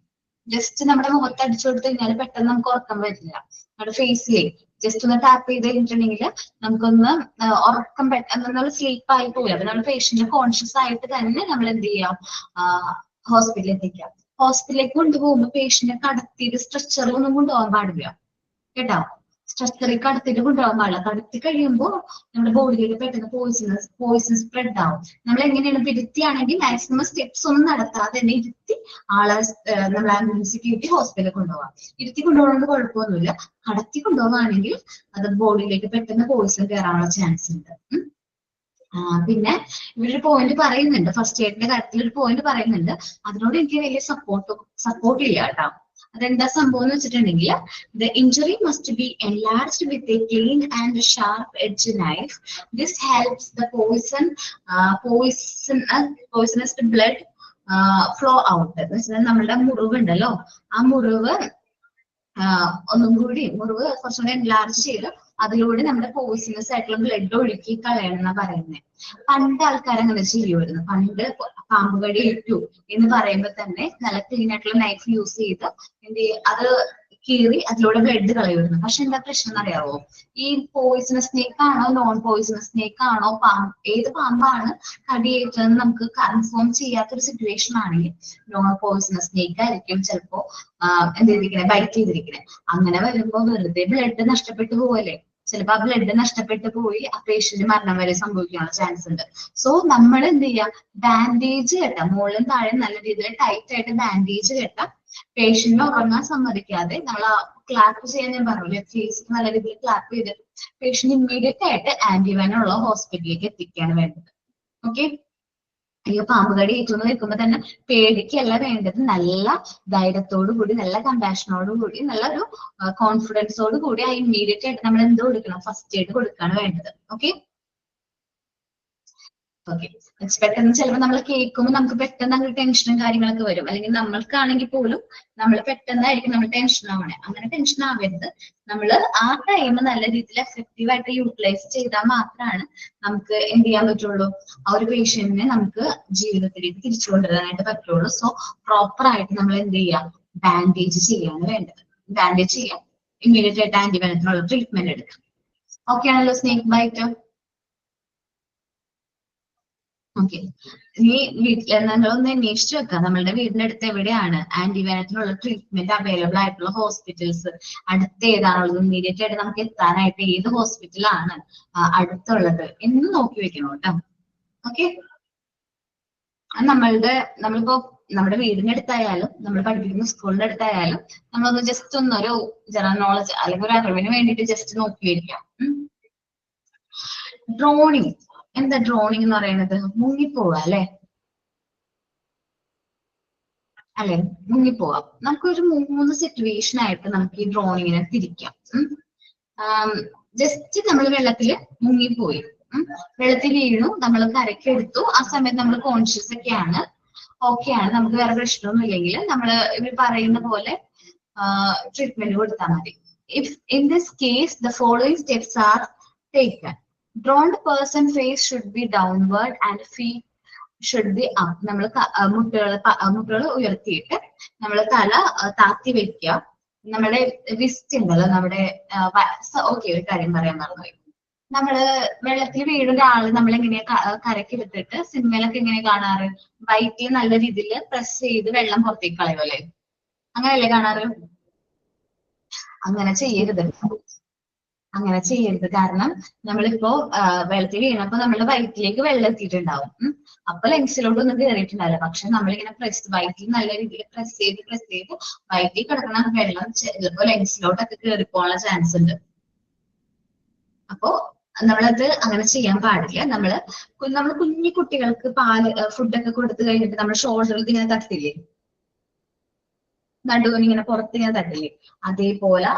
ജസ്റ്റ് നമ്മുടെ മുഖത്ത് അടിച്ചു കൊടുത്തു കഴിഞ്ഞാൽ പെട്ടെന്ന് നമുക്ക് ഉറക്കം വരില്ല. നമ്മുടെ ഫേസിലെ ജസ്റ്റ് ഒന്ന് ടാപ്പ് ചെയ്ത് കഴിഞ്ഞിട്ടുണ്ടെങ്കിൽ നമുക്കൊന്ന് ഉറക്കം നമ്മൾ സ്ലീപ്പ് ആയി പോയി. അപ്പൊ നമ്മൾ പേഷ്യന്റ് കോൺഷ്യസ് ആയിട്ട് തന്നെ നമ്മൾ എന്ത് ചെയ്യാം, ഹോസ്പിറ്റലിൽ എത്തിക്കാം. ഹോസ്പിറ്റലിലേക്ക് കൊണ്ടുപോകുമ്പോൾ പേഷ്യന്റിനെ കടത്തിയിട്ട് സ്ട്രെച്ചറിൽ ഒന്നും കൊണ്ടുപോകാൻ പാടില്ല കേട്ടോ. സ്ട്രെച്ചറിൽ കടത്തിയിട്ട് കൊണ്ടുപോകാൻ പാടില്ല. കടത്തി കഴിയുമ്പോൾ നമ്മുടെ ബോഡിയിലേക്ക് പെട്ടെന്ന് പോയിസൺ സ്പ്രെഡ് ആവും. നമ്മൾ എങ്ങനെയാണ് ഇരുത്തിയാണെങ്കിൽ മാക്സിമം സ്റ്റെപ്സ് ഒന്നും നടത്താതെ തന്നെ ഇരുത്തി ആളെ നമ്മൾ ആംബുലൻസിൽ കയറ്റി ഹോസ്പിറ്റലിൽ കൊണ്ടുപോകാം. ഇരുത്തി കൊണ്ടുപോകുന്നത് കുഴപ്പമൊന്നുമില്ല. കടത്തി കൊണ്ടുപോകുകയാണെങ്കിൽ അത് ബോഡിയിലേക്ക് പെട്ടെന്ന് പോയിസൺ കയറാനുള്ള ചാൻസ് ഉണ്ട്. പിന്നെ ഇവരൊരു പോയിന്റ് പറയുന്നുണ്ട്, ഫസ്റ്റ് എയ്ഡിന്റെ കാര്യത്തിൽ ഒരു പോയിന്റ് പറയുന്നുണ്ട്. അതിനോട് എനിക്ക് വലിയ സപ്പോർട്ട് ഇല്ല കേട്ടോ. അതെന്താ സംഭവം എന്ന് വെച്ചിട്ടുണ്ടെങ്കിൽ, the injury must be enlarged with a clean and sharp edge knife. This helps the poisonous blood flow out. നമ്മളുടെ മുറിവുണ്ടല്ലോ, ആ മുറിവ് ഒന്നും കൂടി കുറച്ചുകൂടി എൻലാർജ് ചെയ്ത് അതിലൂടെ നമ്മുടെ പോയിസണസ് ആയിട്ടുള്ള ബ്ലഡ് ഒഴുക്കി കളയണം എന്നാ പറയുന്നത്. പണ്ട് ആൾക്കാർ അങ്ങനെ ചെയ്യുമായിരുന്നു. പണ്ട് പാമ്പ് കടി ഏറ്റു എന്ന് പറയുമ്പോൾ തന്നെ നല്ല ക്ലീൻ ആയിട്ടുള്ള നൈഫ് യൂസ് ചെയ്ത് അത് കീറി അതിലൂടെ ബ്ലഡ് കളയുമായിരുന്നു. പക്ഷെ എന്താ പ്രശ്നം എന്നറിയാവോ, ഈ പോയിസണസ് സ്നേക്ക് ആണോ നോൺ പോയിസണസ് സ്നേക്ക് ആണോ ഏത് പാമ്പാണ് കടിയേറ്റതെന്ന് നമുക്ക് കൺഫേം ചെയ്യാത്തൊരു സിറ്റുവേഷൻ ആണെങ്കിൽ നോൺ പോയിസണസ് സ്നേക്ക് ആയിരിക്കും ചിലപ്പോ എന്ത് ചെയ്തിരിക്കണേ, ബൈറ്റ് ചെയ്തിരിക്കണേ. അങ്ങനെ വരുമ്പോ വെറുതെ ബ്ലഡ് നഷ്ടപ്പെട്ടു പോവല്ലേ, ചിലപ്പോ ആ ബ്ലഡ് നഷ്ടപ്പെട്ടു പോയി ആ പേഷ്യന്റ് മരണം വരെ സംഭവിക്കാനുള്ള ചാൻസ് ഉണ്ട്. സോ നമ്മൾ എന്ത് ചെയ്യാം, ബാൻഡേജ് കെട്ടാം, മുകളിലും താഴെ നല്ല രീതിയിൽ ടൈറ്റ് ആയിട്ട് ബാൻഡേജ് കെട്ടാം. പേഷ്യന്റിനെ ഉറങ്ങാൻ സമ്മതിക്കാതെ നമ്മൾ ക്ലാപ്പ് ചെയ്യാൻ ഞാൻ പറഞ്ഞു, ഫേസ് നല്ല രീതിയിൽ ക്ലാപ്പ് ചെയ്തിട്ട് പേഷ്യന്റ് ഇമ്മീഡിയറ്റ് ആയിട്ട് ആന്റിവെനം ഉള്ള ഹോസ്പിറ്റലിലേക്ക് എത്തിക്കുകയാണ് വേണ്ടത്. ഓക്കെ, അയ്യോ പാമ്പ് കടി ഏറ്റവും നിൽക്കുമ്പോ തന്നെ പേടിക്കല്ല വേണ്ടത്, നല്ല ധൈര്യത്തോടു കൂടി, നല്ല കമ്പാഷനോടു കൂടി, നല്ലൊരു കോൺഫിഡൻസോട് കൂടി ആ ഇമ്മീഡിയറ്റ് ആയിട്ട് നമ്മൾ എന്തോ കൊടുക്കണം, ഫസ്റ്റ് എയ്ഡ് കൊടുക്കുകയാണ് വേണ്ടത്. Okay, okay. പെട്ടെന്ന് ചിലപ്പോൾ നമ്മൾ കേൾക്കുമ്പോൾ നമുക്ക് പെട്ടെന്ന് അങ്ങനെ ടെൻഷനും കാര്യങ്ങളൊക്കെ വരും. അല്ലെങ്കിൽ നമ്മൾക്കാണെങ്കിൽ പോലും നമ്മൾ പെട്ടെന്നായിരിക്കും നമ്മൾ ടെൻഷൻ ആവണേ. അങ്ങനെ ടെൻഷൻ ആവരുത്. നമ്മൾ ആ ടൈം നല്ല രീതിയിൽ എഫക്റ്റീവ് ആയിട്ട് യൂട്ടിലൈസ് ചെയ്താൽ മാത്രമാണ് നമുക്ക് എന്ത് ചെയ്യാൻ പറ്റുള്ളൂ, ആ ഒരു പേഷ്യന്റിനെ നമുക്ക് ജീവിതത്തിലേക്ക് തിരിച്ചു കൊണ്ടുവരാനായിട്ട് പറ്റുള്ളൂ. സോ പ്രോപ്പർ ആയിട്ട് നമ്മൾ എന്ത് ചെയ്യാം, ബാൻഡേജ് ചെയ്യാണ് വേണ്ടത്. ബാൻഡേജ് ചെയ്യാം, ഇമ്മീഡിയറ്റ് ആയിട്ട് ആന്റിബയോട്ടിക്കിനുള്ള ട്രീറ്റ്മെന്റ് എടുക്കാം. ഓക്കെ ആണല്ലോ സ്നേക്ക് ബൈറ്റ്? ഓക്കെ. ഇനി വീട്ടിൽ നിങ്ങളൊന്ന് അന്വേഷിച്ചു വെക്കാം, നമ്മളുടെ വീടിന്റെ അടുത്ത് എവിടെയാണ് ആന്റിബയോട്ടിക്കിനുള്ള ട്രീറ്റ്മെന്റ് അവൈലബിൾ ആയിട്ടുള്ള ഹോസ്പിറ്റൽസ്, അടുത്ത് ഏതാണുള്ളത്, ഇമ്മീഡിയറ്റ് ആയിട്ട് നമുക്ക് എത്താനായിട്ട് ഏത് ഹോസ്പിറ്റലാണ് അടുത്തുള്ളത് എന്ന് നോക്കി വെക്കണം കേട്ടോ. ഓക്കെ. നമ്മളിപ്പോ നമ്മുടെ വീടിന്റെ അടുത്തായാലും നമ്മൾ പഠിപ്പിക്കുന്ന സ്കൂളിന്റെ അടുത്തായാലും നമ്മളൊന്ന് ജസ്റ്റ് ഒന്നൊരു ജനറൽ നോളജ് അല്ലെങ്കിൽ ഒരു അറിവിന് വേണ്ടിയിട്ട് ജസ്റ്റ് നോക്കി വയ്ക്കാം. ഡ്രോണിങ്, എന്താ ഡ്രോണിങ് എന്ന് പറയുന്നത്? മുങ്ങിപ്പോവുക അല്ലെ? അല്ലെ, മുങ്ങിപ്പോവാ. നമുക്കൊരു 3 സിറ്റുവേഷൻ ആയിട്ട് നമുക്ക് ഈ ഡ്രോണിങ്ങിനെ തിരിക്കാം. ജസ്റ്റ് നമ്മൾ വെള്ളത്തില് മുങ്ങിപ്പോയി, വെള്ളത്തിൽ വീണു, നമ്മൾ കരക്കെടുത്തു, ആ സമയത്ത് നമ്മൾ കോൺഷ്യസ് ഒക്കെയാണ്, ഓക്കെയാണ്, നമുക്ക് വേറെ പ്രശ്നമൊന്നും ഇല്ലെങ്കിൽ നമ്മൾ ഇവർ പറയുന്ന പോലെ ട്രീറ്റ്മെന്റ് കൊടുത്താൽ മതി. If in this case the following steps are taken. Drowned person face should be downward and feet should be up. നമ്മൾ മുട്ടുകൾ ഉയർത്തിയിട്ട് നമ്മൾ തല താത്തി വെക്കുക. നമ്മുടെ റിസ്റ്റ് ഉണ്ടല്ലോ, നമ്മുടെ ഓക്കെ, ഒരു കാര്യം പറയാൻ മറന്നുപോയി. നമ്മള് വെള്ളത്തിൽ വീഴുന്ന ആള് നമ്മൾ എങ്ങനെയാ കരക്കെടുത്തിട്ട് സിനിമയിലൊക്കെ എങ്ങനെയാ കാണാറ്, വയറ്റിൽ നല്ല രീതിയിൽ പ്രസ് ചെയ്ത് വെള്ളം പുറത്തേക്ക് കളയുമല്ലേ, അങ്ങനെയല്ലേ കാണാറ്? അങ്ങനെ ചെയ്യരുത്, അങ്ങനെ ചെയ്യരുത്. കാരണം നമ്മളിപ്പോ വെള്ളത്തിൽ വീണപ്പോ നമ്മുടെ വയറ്റിലേക്ക് വെള്ളം എത്തിയിട്ടുണ്ടാവും. അപ്പൊ ലങ്സിലോട്ടൊന്നും കയറിയിട്ടുണ്ടാവില്ല. പക്ഷെ നമ്മളിങ്ങനെ വയറ്റിൽ നല്ല രീതിയിൽ പ്രസ് ചെയ്ത് വയറ്റിൽ കിടക്കുന്ന വെള്ളം ചിലപ്പോ ലങ്സിലോട്ടൊക്കെ കയറിപ്പോകാനുള്ള ചാൻസ് ഉണ്ട്. അപ്പോ നമ്മളത് അങ്ങനെ ചെയ്യാൻ പാടില്ല. നമ്മൾ കുഞ്ഞു കുട്ടികൾക്ക് ഫുഡൊക്കെ കൊടുത്തു കഴിഞ്ഞിട്ട് നമ്മൾ ഷോൾഡറിൽ ഇങ്ങനെ തട്ടില്ലേ, നടുവിന് ഇങ്ങനെ പുറത്ത് ഇങ്ങനെ തട്ടില്ലേ, അതേപോലെ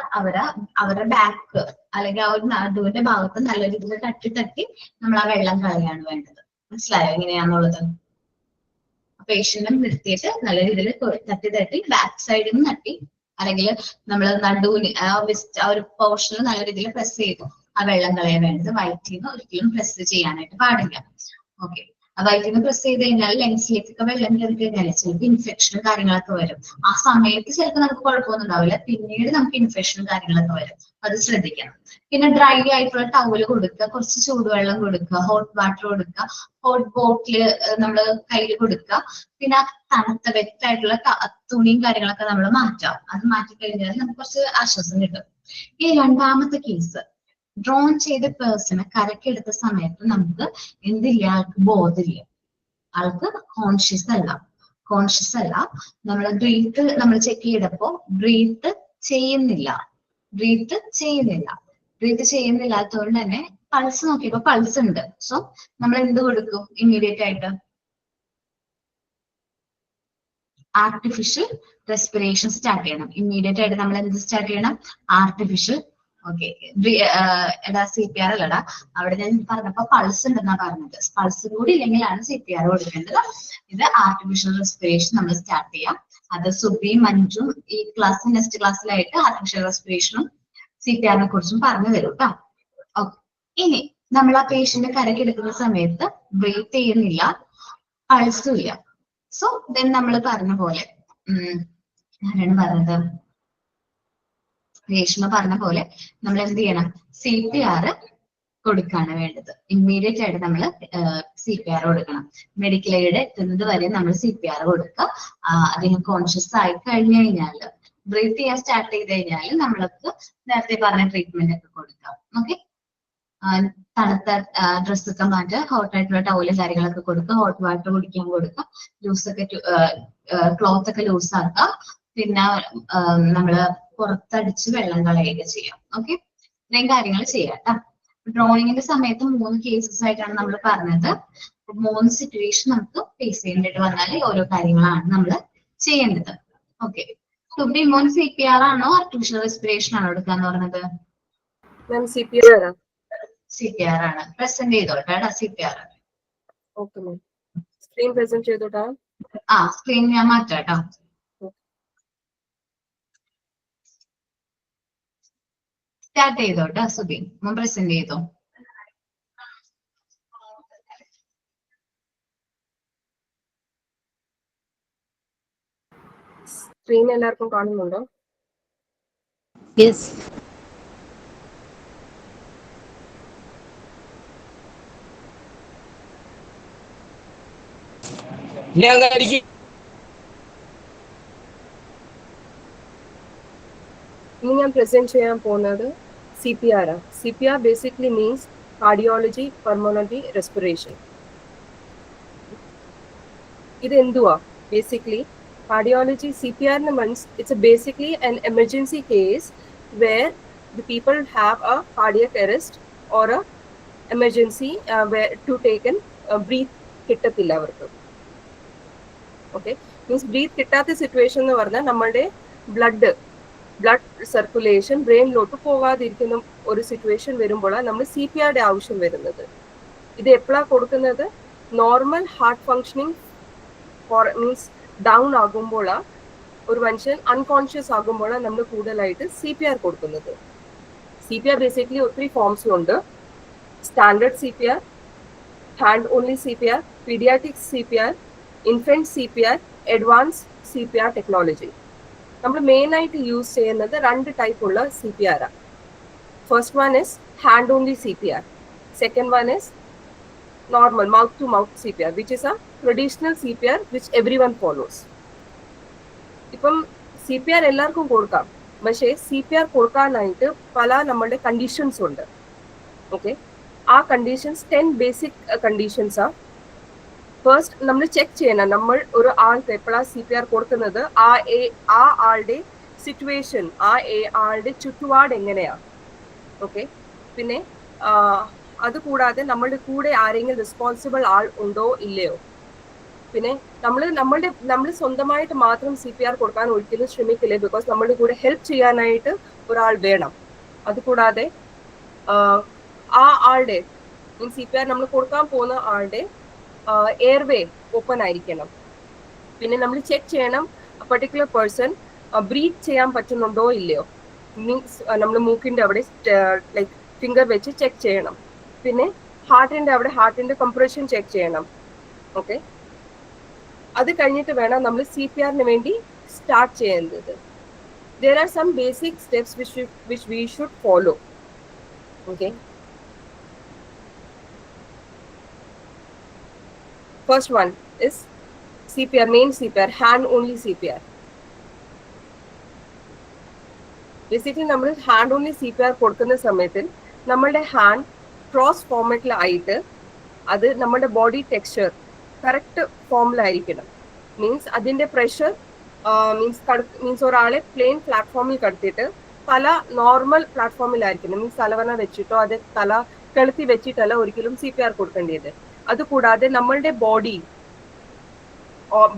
അവരുടെ ബാക്ക് അല്ലെങ്കിൽ ആ ഒരു നടുവിന്റെ ഭാഗത്ത് നല്ല രീതിയിൽ തട്ടി നമ്മൾ ആ വെള്ളം കളയാണ് വേണ്ടത്. മനസ്സിലായോ എങ്ങനെയാന്നുള്ളത്? പേഷ്യന്റിനെ നിർത്തിയിട്ട് നല്ല രീതിയിൽ തട്ടി ബാക്ക് സൈഡിൽ നിന്ന് തട്ടി, അല്ലെങ്കിൽ നമ്മൾ നടുവിന് ആ ഒരു പോർഷനിൽ നല്ല രീതിയിൽ പ്രസ് ചെയ്തു ആ വെള്ളം കളയാൻ വേണ്ടത്. വയറ്റിൽ നിന്ന് ഒരിക്കലും പ്രസ് ചെയ്യാനായിട്ട് പാടില്ല. ഓക്കെ. വയറ്റിൽ നിന്ന് പ്രസ് ചെയ്ത് കഴിഞ്ഞാൽ ലങ്സിലേക്കൊക്കെ വെള്ളം കയറി കഴിഞ്ഞാൽ ചിലപ്പോൾ ഇൻഫെക്ഷനും കാര്യങ്ങളൊക്കെ വരും. ആ സമയത്ത് ചിലപ്പോൾ നമുക്ക് കുഴപ്പമൊന്നും ഉണ്ടാവില്ല, പിന്നീട് നമുക്ക് ഇൻഫെക്ഷനും കാര്യങ്ങളൊക്കെ വരും. അത് ശ്രദ്ധിക്കണം. പിന്നെ ഡ്രൈ ആയിട്ടുള്ള ടവല് കൊടുക്കുക, കുറച്ച് ചൂടുവെള്ളം കൊടുക്കുക, ഹോട്ട് വാട്ടർ കൊടുക്കുക, ഹോട്ട് ബോട്ടില് നമ്മൾ കയ്യിൽ കൊടുക്കുക. പിന്നെ തണുത്ത വെറ്റായിട്ടുള്ള തുണിയും കാര്യങ്ങളൊക്കെ നമ്മൾ മാറ്റാം. അത് മാറ്റി കഴിഞ്ഞാൽ നമുക്ക് കുറച്ച് ആശ്വാസം കിട്ടും. ഈ രണ്ടാമത്തെ കേസ്, ഡ്രോൺ ചെയ്ത പേഴ്സണെ കരക്കെടുത്ത സമയത്ത് നമുക്ക് എന്തില്ല, ആൾക്ക് ബോധമില്ല, ആൾക്ക് കോൺഷ്യസ് അല്ല. നമ്മൾ ബ്രീത്ത് നമ്മൾ ചെക്ക് ചെയ്തപ്പോ ബ്രീത്ത് ചെയ്യുന്നില്ലാത്തതുകൊണ്ട് തന്നെ പൾസ് നോക്കിയപ്പോ പൾസ് ഉണ്ട്. സോ നമ്മൾ എന്ത് കൊടുക്കും? ഇമ്മീഡിയറ്റ് ആയിട്ട് ആർട്ടിഫിഷ്യൽ റെസ്പിറേഷൻ സ്റ്റാർട്ട് ചെയ്യണം. ഇമ്മീഡിയറ്റ് ആയിട്ട് നമ്മൾ എന്ത് സ്റ്റാർട്ട് ചെയ്യണം? ആർട്ടിഫിഷ്യൽ. ഓക്കെ. എടാ CPR അല്ലടാ, അവിടെ ഞാൻ പറഞ്ഞപ്പോ പൾസ് ഉണ്ടെന്നാ പറഞ്ഞത്. പൾസ് കൂടി ഇല്ലെങ്കിലാണ് CPR കൊടുക്കേണ്ടത്. ഇത് ആർട്ടിഫിഷ്യൽ റെസ്പിറേഷൻ നമ്മൾ സ്റ്റാർട്ട് ചെയ്യാം. അത് സുബിയും മഞ്ജും ഈ നെക്സ്റ്റ് ക്ലാസ്സിലായിട്ട് ആർട്ടിഫിഷ്യൽ റെസ്പിറേഷനും CPR കുറിച്ചും പറഞ്ഞു തരും കേട്ടോ. ഓക്കെ. ഇനി നമ്മൾ ആ പേഷ്യന്റ് കരക്കെടുക്കുന്ന സമയത്ത് ബ്രീത്ത് ചെയ്യുന്നില്ല, പൾസും ഇല്ല. സോ ദെൻ നമ്മൾ പറഞ്ഞ പോലെ ആരാണ് പറഞ്ഞത്, രേഷ്മ പറഞ്ഞ പോലെ നമ്മൾ എന്ത് ചെയ്യണം? CPR കൊടുക്കാണ് വേണ്ടത്. ഇമ്മീഡിയറ്റ് ആയിട്ട് നമ്മൾ CPR കൊടുക്കണം. മെഡിക്കൽ എയ്ഡ് എത്തുന്നത് വരെ നമ്മൾ CPR കൊടുക്കുക. അദ്ദേഹം കോൺഷ്യസ് ആയി കഴിഞ്ഞു കഴിഞ്ഞാൽ, ബ്രീത്ത് ചെയ്യാൻ സ്റ്റാർട്ട് ചെയ്ത് കഴിഞ്ഞാൽ നമ്മൾക്ക് നേരത്തെ പറഞ്ഞ ട്രീറ്റ്മെന്റ് ഒക്കെ കൊടുക്കാം. ഓക്കെ. തണുത്ത ഡ്രസ്സൊക്കെ മാറ്റുക, ഹോട്ടായിട്ടുള്ള ടവലും കാര്യങ്ങളൊക്കെ കൊടുക്കുക, ഹോട്ട് വാട്ടർ കുടിക്കാൻ കൊടുക്കുക, ക്ലോത്ത് ഒക്കെ ലൂസാക്കുക. പിന്നെ നമ്മള് പുറത്തടിച്ച് വെള്ളം കളയുക ചെയ്യാം. ഓക്കെ. ഇത്രയും കാര്യങ്ങൾ ചെയ്യാം കേട്ടോ. ഡ്രോണിങ്ങിന്റെ സമയത്ത് 3 കേസസ് ആയിട്ടാണ് നമ്മൾ പറഞ്ഞത്. 3 സിറ്റുവേഷൻ നമുക്ക് ഫേസ് ചെയ്യേണ്ടിട്ട് വന്നാൽ ഓരോ കാര്യങ്ങളാണ് നമ്മൾ ചെയ്യേണ്ടത്. ഓക്കെ. സുബി മോൻ CPR ആണോ ആർട്ടിഫിഷ്യൽ റെസ്പിറേഷൻ ആണോ എടുക്കാന്ന് പറഞ്ഞത്? മാം CPR CPR ആണ്. പ്രസന്റ് ചെയ്തോട്ടെ CPR. Okay ma'am. Screen present ചെയ്തോട്ടാ. ആ സ്ക്രീൻ ഞാൻ മാറ്റാം കേട്ടോ. സ്റ്റാർട്ട് ചെയ്തോട്ടോ സുബി, പ്രസന്റ് ചെയ്തോ. സ്ക്രീൻ എല്ലാവർക്കും കാണുന്നുണ്ടോ? യെസ്. ഇനി ഞാൻ പ്രസന്റ് ചെയ്യാൻ പോകുന്നത് CPR ആണ്. CPR basically means cardiology pulmonary respiration. ഇത് എന്തുവാ? Basically cardiology CPR means it's basically an emergency case where the people have a cardiac arrest or a emergency where to take an breathe കിട്ടത്തില്ല അവർക്ക്. Okay, means breath കിട്ടാത്ത situation എന്ന് പറഞ്ഞാൽ നമ്മളുടെ blood circulation ബ്രെയിനിലോട്ട് പോകാതിരിക്കുന്ന ഒരു situation വരുമ്പോഴാണ് നമ്മൾ CPRയുടെ ആവശ്യം വരുന്നത്. ഇത് എപ്പോഴാണ് കൊടുക്കുന്നത്? Normal heart functioning means down ആകുമ്പോഴാണ്, ഒരു മനുഷ്യൻ അൺകോൺഷ്യസ് ആകുമ്പോഴാണ് നമ്മൾ കൂടുതലായിട്ട് CPR കൊടുക്കുന്നത്. CPR ബേസിക്കലി ഒത്തിരി ഫോംസിലുണ്ട്. Standard CPR, hand only CPR, paediatric CPR, infant CPR, advance CPR technology. നമ്മൾ മെയിൻ ആയിട്ട് യൂസ് ചെയ്യുന്നത് 2 ടൈപ്പ് ഉള്ള CPR ആണ്. First one is hand only CPR. Second one is normal mouth to mouth CPR, which is a traditional CPR which everyone follows. ഇപ്പം CPR എല്ലാവർക്കും കൊടുക്കാം, പക്ഷേ CPR കൊടുക്കാനായിട്ട് പല നമ്മളുടെ കണ്ടീഷൻസ് ഉണ്ട്. ഓക്കെ, ആ കണ്ടീഷൻസ് 10 ബേസിക് കണ്ടീഷൻസ് ആണ്. ഫസ്റ്റ് നമ്മൾ ചെക്ക് ചെയ്യണം നമ്മൾ ഒരു ആൾക്ക് എപ്പോഴാണ് CPR കൊടുക്കുന്നത്, ആ ആളുടെ സിറ്റുവേഷൻ, ആളുടെ ചുറ്റുപാട് എങ്ങനെയാണ്. ഓക്കെ, പിന്നെ അതുകൂടാതെ നമ്മളുടെ കൂടെ ആരെങ്കിലും റെസ്പോൺസിബിൾ ആൾ ഉണ്ടോ ഇല്ലയോ. പിന്നെ നമ്മൾ സ്വന്തമായിട്ട് മാത്രം CPR കൊടുക്കാൻ ഒരിക്കലും ശ്രമിക്കില്ല, ബിക്കോസ് നമ്മളുടെ കൂടെ ഹെൽപ്പ് ചെയ്യാനായിട്ട് ഒരാൾ വേണം. അതുകൂടാതെ ആ ആളുടെ മീൻസ് CPR നമ്മൾ കൊടുക്കാൻ പോകുന്ന ആളുടെ എയർവേ ഓപ്പൺ ആയിരിക്കണം. പിന്നെ നമ്മൾ ചെക്ക് ചെയ്യണം പർട്ടിക്കുലർ പേഴ്സൺ ബ്രീത്ത് ചെയ്യാൻ പറ്റുന്നുണ്ടോ ഇല്ലയോ. മീൻസ് നമ്മൾ മൂക്കിൻ്റെ അവിടെ ലൈക്ക് ഫിംഗർ വെച്ച് ചെക്ക് ചെയ്യണം. പിന്നെ ഹാർട്ടിൻ്റെ അവിടെ ഹാർട്ടിൻ്റെ കംപ്രഷൻ ചെക്ക് ചെയ്യണം. ഓക്കെ, അത് കഴിഞ്ഞിട്ട് വേണം നമ്മൾ CPRന് വേണ്ടി സ്റ്റാർട്ട് ചെയ്യുന്നത്. there are some basic steps which we should follow. Okay, first one is CPR, main CPR, hand only CPR. Basically നമ്മൾ ഹാൻഡ് ഓൺലി CPR കൊടുക്കുന്ന സമയത്തിൽ നമ്മളുടെ ഹാൻഡ് ക്രോസ് ഫോർമാറ്റിലായിട്ട് അത് നമ്മുടെ ബോഡി ടെക്സ്ചർ കറക്റ്റ് ഫോമിലായിരിക്കണം. മീൻസ് അതിൻ്റെ പ്രഷർ മീൻസ് ഒരാളെ plain പ്ലാറ്റ്ഫോമിൽ കിടത്തിയിട്ട് തല നോർമൽ പ്ലാറ്റ്ഫോമിലായിരിക്കണം. മീൻസ് തലവണ വെച്ചിട്ടോ അത് തല കെളുത്തി വെച്ചിട്ടല്ല ഒരിക്കലും CPR കൊടുക്കേണ്ടത്. അതുകൂടാതെ നമ്മളുടെ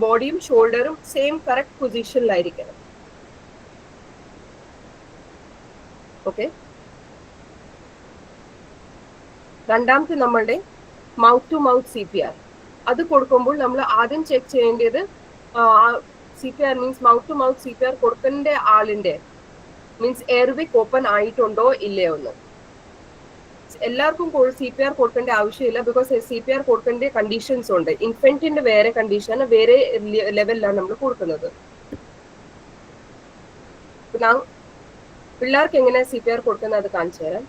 ബോഡിയും ഷോൾഡറും സെയിം കറക്റ്റ് പൊസിഷനിലായിരിക്കണം. ഓക്കെ, രണ്ടാമത്തെ നമ്മളുടെ മൗത്ത് ടു മൗത്ത് CPR. അത് കൊടുക്കുമ്പോൾ നമ്മൾ ആദ്യം ചെക്ക് ചെയ്യേണ്ടത് CPR means mouth to mouth CPR കൊടുക്കേണ്ട ആളിൻ്റെ മീൻസ് എയർവിക് ഓപ്പൺ ആയിട്ടുണ്ടോ ഇല്ലയോ എന്ന്. എല്ലാവർക്കും CPR കൊടുക്കേണ്ട ആവശ്യമില്ല, ബിക്കോസ് CPR കൊടുക്കേണ്ട കണ്ടീഷൻസ് ഉണ്ട്. ഇൻഫന്റിന്റെ വേറെ കണ്ടീഷൻ, വേറെ ലെവലിലാണ് നമ്മൾ കൊടുക്കുന്നത്. പിള്ളേർക്ക് എങ്ങനെ CPR കൊടുക്കുന്നത് അത് കാണിച്ചു തരാം.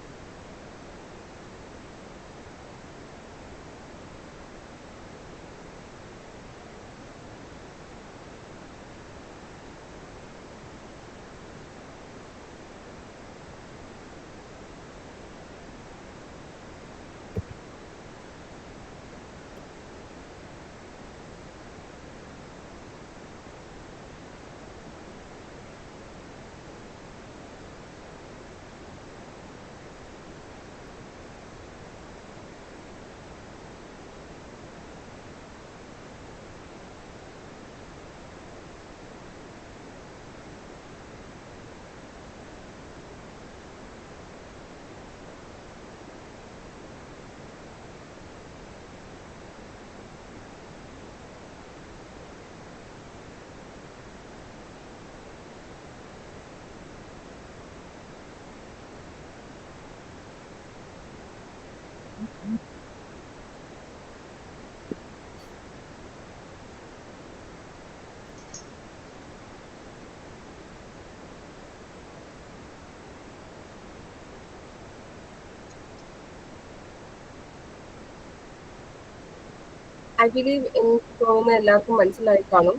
ഐ ബിലീവ് എനിക്ക് തോന്നുന്ന എല്ലാവർക്കും മനസ്സിലായി കാണും.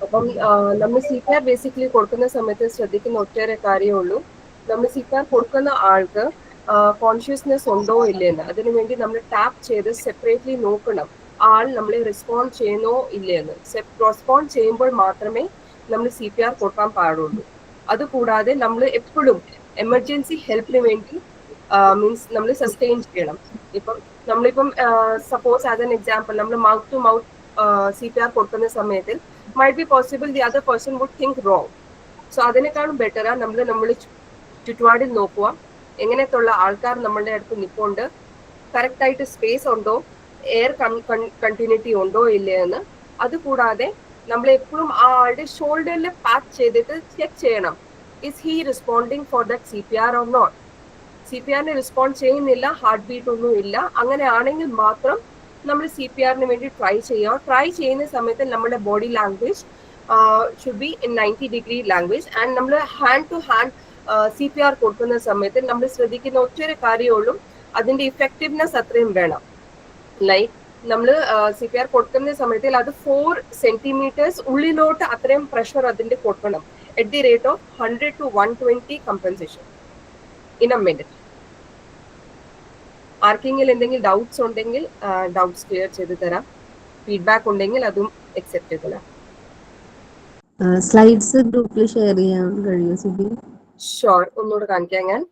അപ്പം നമ്മൾ CPR ബേസിക്കലി കൊടുക്കുന്ന സമയത്ത് ശ്രദ്ധിക്കുന്ന ഒറ്റേറെ കാര്യമേ ഉള്ളൂ. നമ്മൾ CPR കൊടുക്കുന്ന ആൾക്ക് കോൺഷ്യസ്നെസ് ഉണ്ടോ ഇല്ലയെന്ന്. അതിനുവേണ്ടി നമ്മൾ ടാപ്പ് ചെയ്ത് സെപ്പറേറ്റ്ലി നോക്കണം ആൾ നമ്മളെ റെസ്പോണ്ട് ചെയ്യുന്നോ ഇല്ലയെന്ന്. റെസ്പോണ്ട് ചെയ്യുമ്പോൾ മാത്രമേ നമ്മൾ CPR കൊടുക്കാൻ പാടുള്ളൂ. അതുകൂടാതെ നമ്മൾ എപ്പോഴും എമർജൻസി ഹെൽപ്പിന് വേണ്ടി മീൻസ് നമ്മൾ സസ്റ്റെയിൻ ചെയ്യണം. ഇപ്പം നമ്മളിപ്പം സപ്പോസ് ആസ് എൻ എക്സാമ്പിൾ നമ്മൾ മൗത്ത് ടു മൗത്ത് CPR കൊടുക്കുന്ന സമയത്ത് might be possible the other person would think wrong. So അതിനേക്കാളും ബെറ്ററാ നമ്മൾ ചുറ്റുപാടിൽ നോക്കുക എങ്ങനത്തുള്ള ആൾക്കാർ നമ്മളുടെ അടുത്ത് നിൽപ്പുണ്ട്, കറക്റ്റ് ആയിട്ട് സ്പേസ് ഉണ്ടോ, എയർ കണ്ടിന്യൂറ്റി ഉണ്ടോ ഇല്ലയെന്ന്. അതുകൂടാതെ നമ്മൾ എപ്പോഴും ആ ആളുടെ ഷോൾഡറിൽ പാക്ക് ചെയ്തിട്ട് ചെക്ക് ചെയ്യണം, is he responding for that CPR or not. CPR respond ചെയ്യുന്നില്ല, ഹാർട്ട് ബീറ്റ് ഒന്നും ഇല്ല, അങ്ങനെ ആണെങ്കിൽ മാത്രം നമ്മൾ CPR വേണ്ടി ട്രൈ ചെയ്യുക. ട്രൈ ചെയ്യുന്ന സമയത്ത് നമ്മുടെ body language should be in 90-degree language. And നമ്മൾ ഹാൻഡ് ടു ഹാൻഡ് CPR കൊടുക്കുന്ന സമയത്ത് നമ്മൾ ശ്രദ്ധിക്കുന്ന ഒറ്റൊരു കാര്യമുള്ളൂ, അതിന്റെ ഇഫക്റ്റീവ്നെസ് അത്രയും വേണം. ലൈക്ക് നമ്മൾ CPR കൊടുക്കുന്ന സമയത്തിൽ അത് 4 centimeters ഉള്ളിലോട്ട് അത്രയും പ്രഷർ അതിന്റെ കൊടുക്കണം at the rate of 100 to 120 compensation in a minute. ആർക്കെങ്കിലും എന്തെങ്കിലും ഡൗട്ട്സ് ഉണ്ടെങ്കിൽ ഡൗട്ട്സ് ക്ലിയർ ചെയ്ത് തരാം. ഫീഡ്ബാക്ക് ഉണ്ടെങ്കിൽ അതും അക്സെപ്റ്റബിൾ ആണ്. സ്ലൈഡ്സ് ഗ്രൂപ്പിൽ ഷെയർ ചെയ്യാൻ കഴിയുമോ സുബി? ഷുവർ, ഒന്നുകൂടെ കാണിക്കാം ഞാൻ.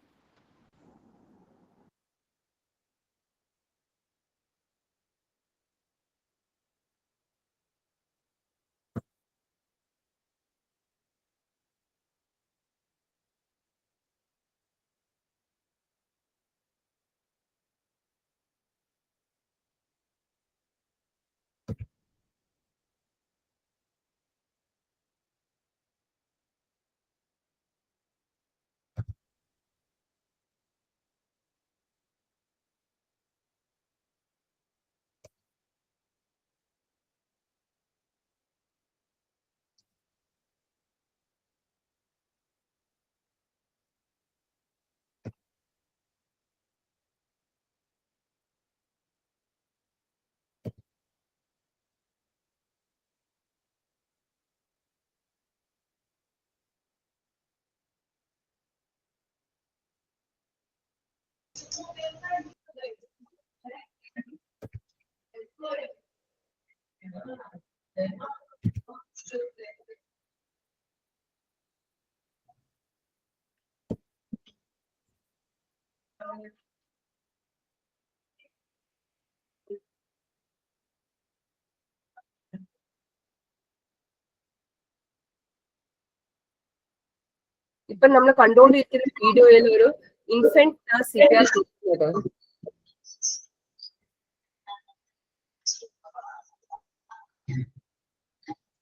ഇപ്പൊ നമ്മൾ കണ്ടുകൊണ്ടിരിക്കുന്ന വീഡിയോയിൽ ഒരു ഇൻഫന്റ് CPR കൊടുക്കുന്നത്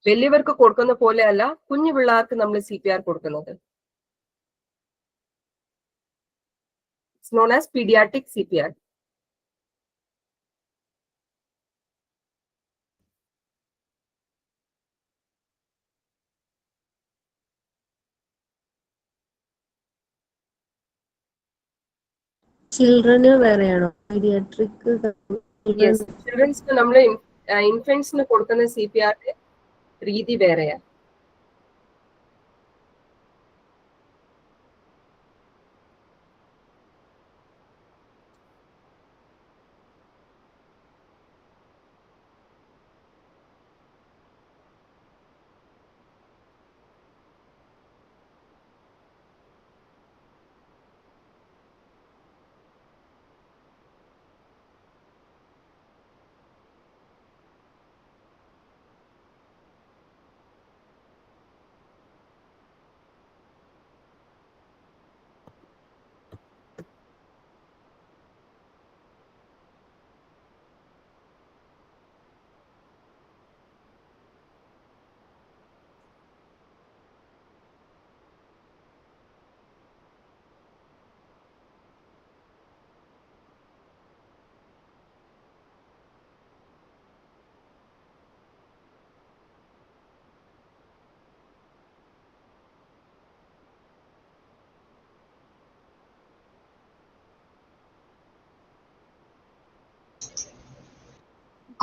വലിയവർക്ക് കൊടുക്കുന്ന പോലെയല്ല, കുഞ്ഞു പിള്ളേർക്ക് നമ്മൾ CPR കൊടുക്കുന്നത്. It's known as paediatric CPR. ചിൽഡ്രന് വേറെയാണോ പീഡിയാട്രിക്? യെസ്, ചിൽഡ്രൻസിന് നമ്മൾ ഇൻഫന്റ്സിന് കൊടുക്കുന്ന CPR രീതി വേറെയാ.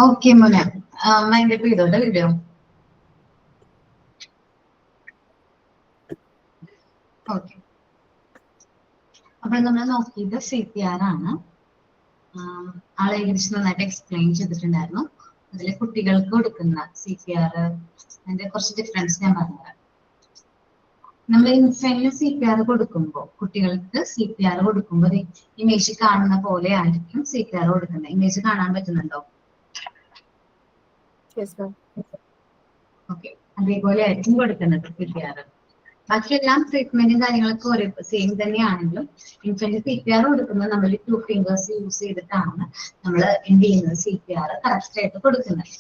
ഓക്കെ മോനെ, മൈൻഡ് അപ്പ് ചെയ്തോട്ടെ വീഡിയോ. ഓക്കെ, അപ്പോൾ നമ്മൾ നോക്കിയത് CPR ആണ്. ആളെ ഏകദേശം നന്നായിട്ട് എക്സ്പ്ലെയിൻ ചെയ്തിട്ടുണ്ടായിരുന്നു. അതിൽ കുട്ടികൾക്ക് കൊടുക്കുന്ന CPR അതിന്റെ കുറച്ച് ഡിഫറൻസ് ഞാൻ പറഞ്ഞുതരാം. നമ്മൾ ഇൻഫന്റിന് CPR കൊടുക്കുമ്പോൾ, കുട്ടികൾക്ക് CPR കൊടുക്കുമ്പോൾ ഇമേജ് കാണുന്ന പോലെ ആയിരിക്കും CPR കൊടുക്കുന്നത്. ഇമേജ് കാണാൻ പറ്റുന്നുണ്ടോ? Yes, ma'am. ഓക്കെ, അതേപോലെ ആയിരിക്കും കൊടുക്കുന്നത് CPR. ബാക്കിയെല്ലാം ട്രീറ്റ്മെന്റും കാര്യങ്ങളൊക്കെ ഒരേ സെയിം തന്നെയാണെങ്കിലും ഇൻഫന്റ് CPR കൊടുക്കുന്നത് നമ്മൾ 2 ഫിംഗേഴ്സ് യൂസ് ചെയ്തിട്ടാണ് നമ്മൾ എന്ത് ചെയ്യുന്നത്, CPR കറക്റ്റ് ആയിട്ട് കൊടുക്കുന്നത്.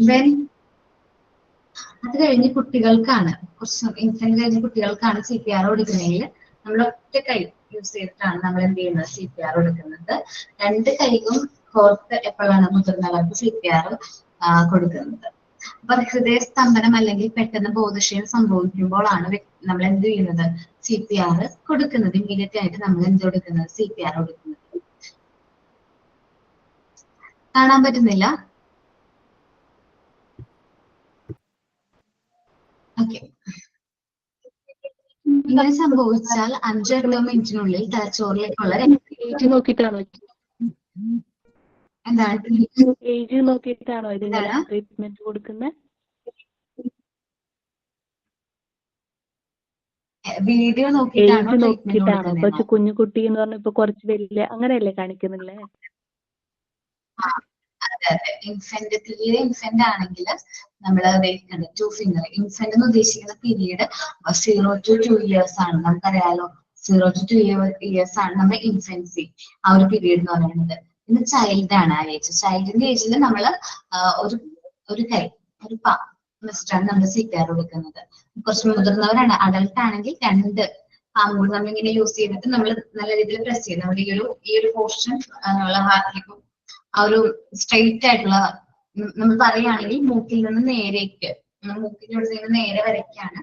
ദെൻ അത് കഴിഞ്ഞ് കുട്ടികൾക്കാണ്, കുറച്ച് ഇൻഫന്റ് കഴിഞ്ഞ് കുട്ടികൾക്കാണ് CPR കൊടുക്കുന്നതെങ്കിൽ നമ്മൾ ഒറ്റ കൈ യൂസ് ചെയ്തിട്ടാണ് നമ്മൾ എന്ത് ചെയ്യുന്നത്, CPR കൊടുക്കുന്നത്. 2 കൈയും കോർത്ത് എപ്പോഴാണ് മുതിർന്നവർക്ക് CPR കൊടുക്കുന്നത്. അപ്പൊ ഹൃദയസ്തംഭനം അല്ലെങ്കിൽ പെട്ടെന്ന് ബോധക്ഷയം സംഭവിക്കുമ്പോഴാണ് നമ്മൾ എന്ത് ചെയ്യുന്നത്, CPR കൊടുക്കുന്നത്. ഇമ്മീഡിയറ്റ് ആയിട്ട് നമ്മൾ എന്ത് കൊടുക്കുന്നത്, CPR കൊടുക്കുന്നത്. കാണാൻ പറ്റുന്നില്ല? ഓക്കെ, ഇങ്ങനെ സംഭവിച്ചാൽ 5-8 മിനിറ്റിനുള്ളിൽ തലച്ചോറിലേക്കുള്ള ഏജ് നോക്കിയിട്ടാണോ എന്താണ് ഏജ് നോക്കിയിട്ടാണോ ഇതിങ്ങനെ ട്രീറ്റ്മെന്റ് കൊടുക്കുന്നത്? വീഡിയോ നോക്കിയിട്ടാണോ ഏജ് ട്രീറ്റ്മെന്റ് നോക്കിയിട്ടാണോ? ഇപ്പൊ കൊടുക്കുന്നത്? കുഞ്ഞു കുട്ടി എന്ന് പറഞ്ഞ ഇപ്പൊ കുറച്ച് വലിയ അങ്ങനെയല്ലേ കാണിക്കുന്നില്ലേ? അതെ അതെ, ഇൻഫന്റ് തീരെ ഇൻഫന്റ് ആണെങ്കിൽ നമ്മൾ 2 ഫിംഗർ. ഇൻഫന്റ് എന്ന് ഉദ്ദേശിക്കുന്ന പീരീഡ് 0 to 2 years ആണ്. നമുക്കറിയാലോ 0 to 2 years ആണ് നമ്മുടെ ഇൻഫൻസി, ആ ഒരു പീരീഡ് എന്ന് പറയുന്നത്. ഇന്ന് ചൈൽഡ് ആണ് ആ ഏജ്. ചൈൽഡിന്റെ ഏജിൽ നമ്മൾ ഒരു കൈ, ഒരു ആണ് നമ്മൾ CPR കൊടുക്കുന്നത്. കുറച്ച് മുതിർന്നവരാണ്, അഡൽട്ട് ആണെങ്കിൽ 2 പാമ്പ് കൂടി നമ്മളിങ്ങനെ യൂസ് ചെയ്തിട്ട് നമ്മൾ നല്ല രീതിയിൽ പ്രസ് ചെയ്യും. നമ്മൾ ഈ ഒരു പോർഷൻ നമ്മളെ ഹാർട്ടിലേക്കും ആ ഒരു സ്ട്രെയിറ്റ് ആയിട്ടുള്ള, നമ്മൾ പറയുകയാണെങ്കിൽ മൂക്കിൽ നിന്ന് നേരേക്ക്, മൂക്കിന്റെ അടുത്ത് നേരെ വരയ്ക്കാണ്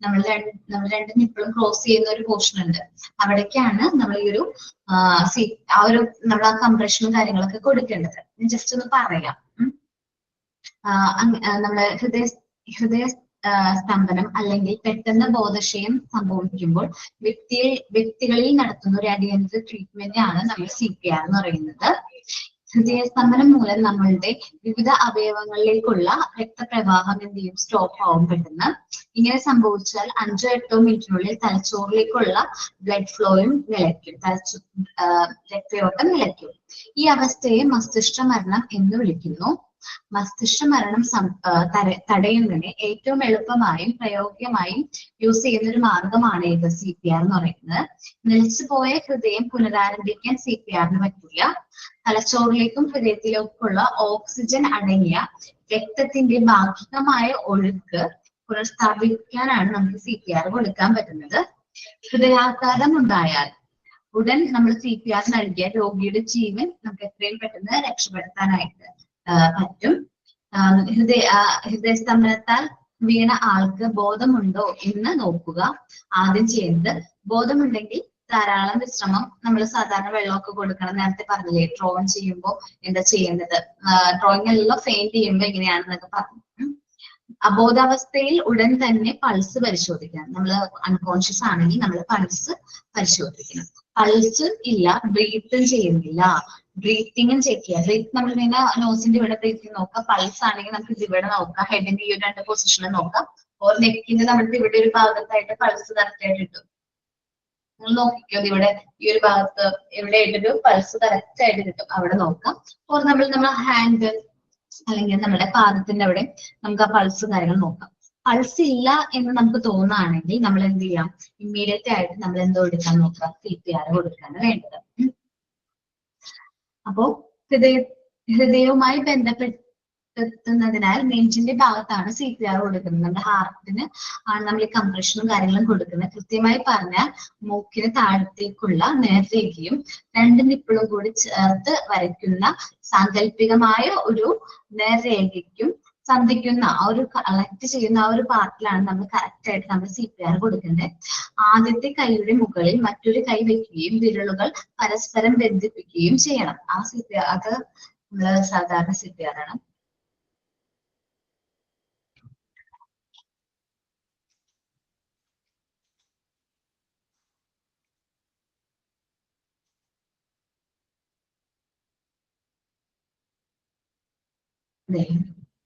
നമ്മൾ 2 നിപ്പിളും ക്രോസ് ചെയ്യുന്ന ഒരു പോർഷൻ ഉണ്ട്. അവിടേക്കാണ് നമ്മൾ ഈ ഒരു ആ ഒരു നമ്മൾ ആ കംപ്രഷനും കാര്യങ്ങളൊക്കെ കൊടുക്കേണ്ടത്. ജസ്റ്റ് ഒന്ന് പറയാം. നമ്മളെ ഹൃദയ സ്തംഭനം അല്ലെങ്കിൽ പെട്ടെന്ന് ബോധക്ഷയം സംഭവിക്കുമ്പോൾ വ്യക്തികളിൽ നടത്തുന്ന ഒരു അടിയന്തര ട്രീറ്റ്മെന്റ് ആണ് നമ്മൾ CPR എന്ന് പറയുന്നത്. ഹൃദയസ്തംഭനം മൂലം നമ്മളുടെ വിവിധ അവയവങ്ങളിലേക്കുള്ള രക്തപ്രവാഹം എന്ത് ചെയ്യും, സ്റ്റോപ്പ് ആവും പെട്ടെന്ന്. ഇങ്ങനെ സംഭവിച്ചാൽ 5-8 മിനിറ്റിനുള്ളിൽ തലച്ചോറിലേക്കുള്ള ബ്ലഡ് ഫ്ലോയും നിലയ്ക്കും, രക്തയോട്ടം നിലയ്ക്കും. ഈ അവസ്ഥയെ മസ്തിഷ്ക മരണം എന്ന് വിളിക്കുന്നു. മസ്തിഷ്ക മരണം തടയുന്നതിന് ഏറ്റവും എളുപ്പമായും പ്രയോഗ്യമായും യൂസ് ചെയ്യുന്ന ഒരു മാർഗമാണ് ഇത് CPR എന്ന് പറയുന്നത്. നിലച്ചുപോയ ഹൃദയം പുനരാരംഭിക്കാൻ CPRന് പറ്റില്ല. തലച്ചോറിലേക്കും ഹൃദയത്തിലേക്കുള്ള ഓക്സിജൻ അടങ്ങിയ രക്തത്തിന്റെ ഭാഗികമായ ഒഴുക്ക് പുനഃസ്ഥാപിക്കാനാണ് നമുക്ക് CPR കൊടുക്കാൻ പറ്റുന്നത്. ഹൃദയാഘാതം ഉണ്ടായാൽ ഉടൻ നമ്മൾ CPR നൽകിയ രോഗിയുടെ ജീവൻ നമുക്ക് എത്രയും പെട്ടെന്ന് രക്ഷപ്പെടുത്താനായിട്ട് പറ്റും. ഹൃദയസ്തംഭനത്താൽ വീണ ആൾക്ക് ബോധമുണ്ടോ എന്ന് നോക്കുക. ആദ്യം ചെയ്യുന്നത്, ബോധമുണ്ടെങ്കിൽ ധാരാളം വിശ്രമം, നമ്മൾ സാധാരണ വെള്ളമൊക്കെ കൊടുക്കണം. നേരത്തെ പറഞ്ഞില്ലേ ഡ്രോയിൻ ചെയ്യുമ്പോൾ എന്താ ചെയ്യേണ്ടത്, ഡ്രോയിങ് എല്ലാം ഫെയിന്റ് ചെയ്യുമ്പോൾ എങ്ങനെയാണെന്നൊക്കെ പറഞ്ഞു. അബോധാവസ്ഥയിൽ ഉടൻ തന്നെ പൾസ് പരിശോധിക്കണം. നമ്മൾ അൺകോൺഷ്യസ് ആണെങ്കിൽ നമ്മൾ പൾസ് പരിശോധിക്കണം. പൾസ് ഇല്ല, ബ്രീത്തും ചെയ്യുന്നില്ല, ബ്രീത്തിങ്ങും ചെക്ക് ചെയ്യുക. ബ്രീത്ത് നമ്മൾ ഇങ്ങനെ നോസിന്റെ ഇവിടെ ബ്രീത്തിങ് നോക്കാം. പൾസ് ആണെങ്കിൽ നമുക്ക് ഇവിടെ നോക്കാം, ഹെഡിന്റെ ഈ 2 പൊസിഷനിൽ നോക്കാം. ഓർ നെക്കിന്റെ നമ്മുടെ ഇവിടെ ഒരു ഭാഗത്തായിട്ട് പൾസ് കറക്റ്റ് ആയിട്ട് കിട്ടും. നിങ്ങൾ നോക്കിക്കോ, ഇവിടെ ഈ ഒരു ഭാഗത്ത് എവിടെ ആയിട്ടൊരു പൾസ് കറക്റ്റ് ആയിട്ട് കിട്ടും, അവിടെ നോക്കാം. ഓർ നമ്മുടെ ഹാൻഡ് അല്ലെങ്കിൽ നമ്മുടെ പാദത്തിന്റെ അവിടെ നമുക്ക് ആ പൾസ് കാര്യങ്ങൾ നോക്കാം. പൾസ് ഇല്ല എന്ന് നമുക്ക് തോന്നുകയാണെങ്കിൽ നമ്മൾ എന്ത് ചെയ്യാം, ഇമ്മീഡിയറ്റ് ആയിട്ട് നമ്മൾ എന്തോ എടുക്കാൻ നോക്കാം, CPR കൊടുക്കാണ് വേണ്ടത്. അപ്പോ ഹൃദയവുമായി ബന്ധപ്പെടുത്തുന്നതിനാൽ നെഞ്ചിന്റെ ഭാഗത്താണ് CPR കൊടുക്കുന്നത്. നമ്മുടെ ഹാർട്ടിന് ആണ് നമ്മൾ ഈ കംപ്രഷനും കാര്യങ്ങളും കൊടുക്കുന്നത്. കൃത്യമായി പറഞ്ഞാൽ മൂക്കിന് താഴത്തേക്കുള്ള നേർരേഖയും 2 നിപ്പിളും കൂടി ചേർത്ത് വരയ്ക്കുന്ന സാങ്കല്പികമായ ഒരു നേർരേഖയ്ക്കും സന്ധിക്കുന്ന ആ ഒരു കളക്ട് ചെയ്യുന്ന ആ ഒരു പാർട്ടിലാണ് നമ്മൾ കറക്റ്റ് ആയിട്ട് നമ്മൾ CPR കൊടുക്കേണ്ടത്. ആദ്യത്തെ കൈയുടെ മുകളിൽ മറ്റൊരു കൈ വെക്കുകയും വിരലുകൾ പരസ്പരം ബന്ധിപ്പിക്കുകയും ചെയ്യണം. ആ CPR അത് നമ്മള് സാധാരണ CPR ആണ്.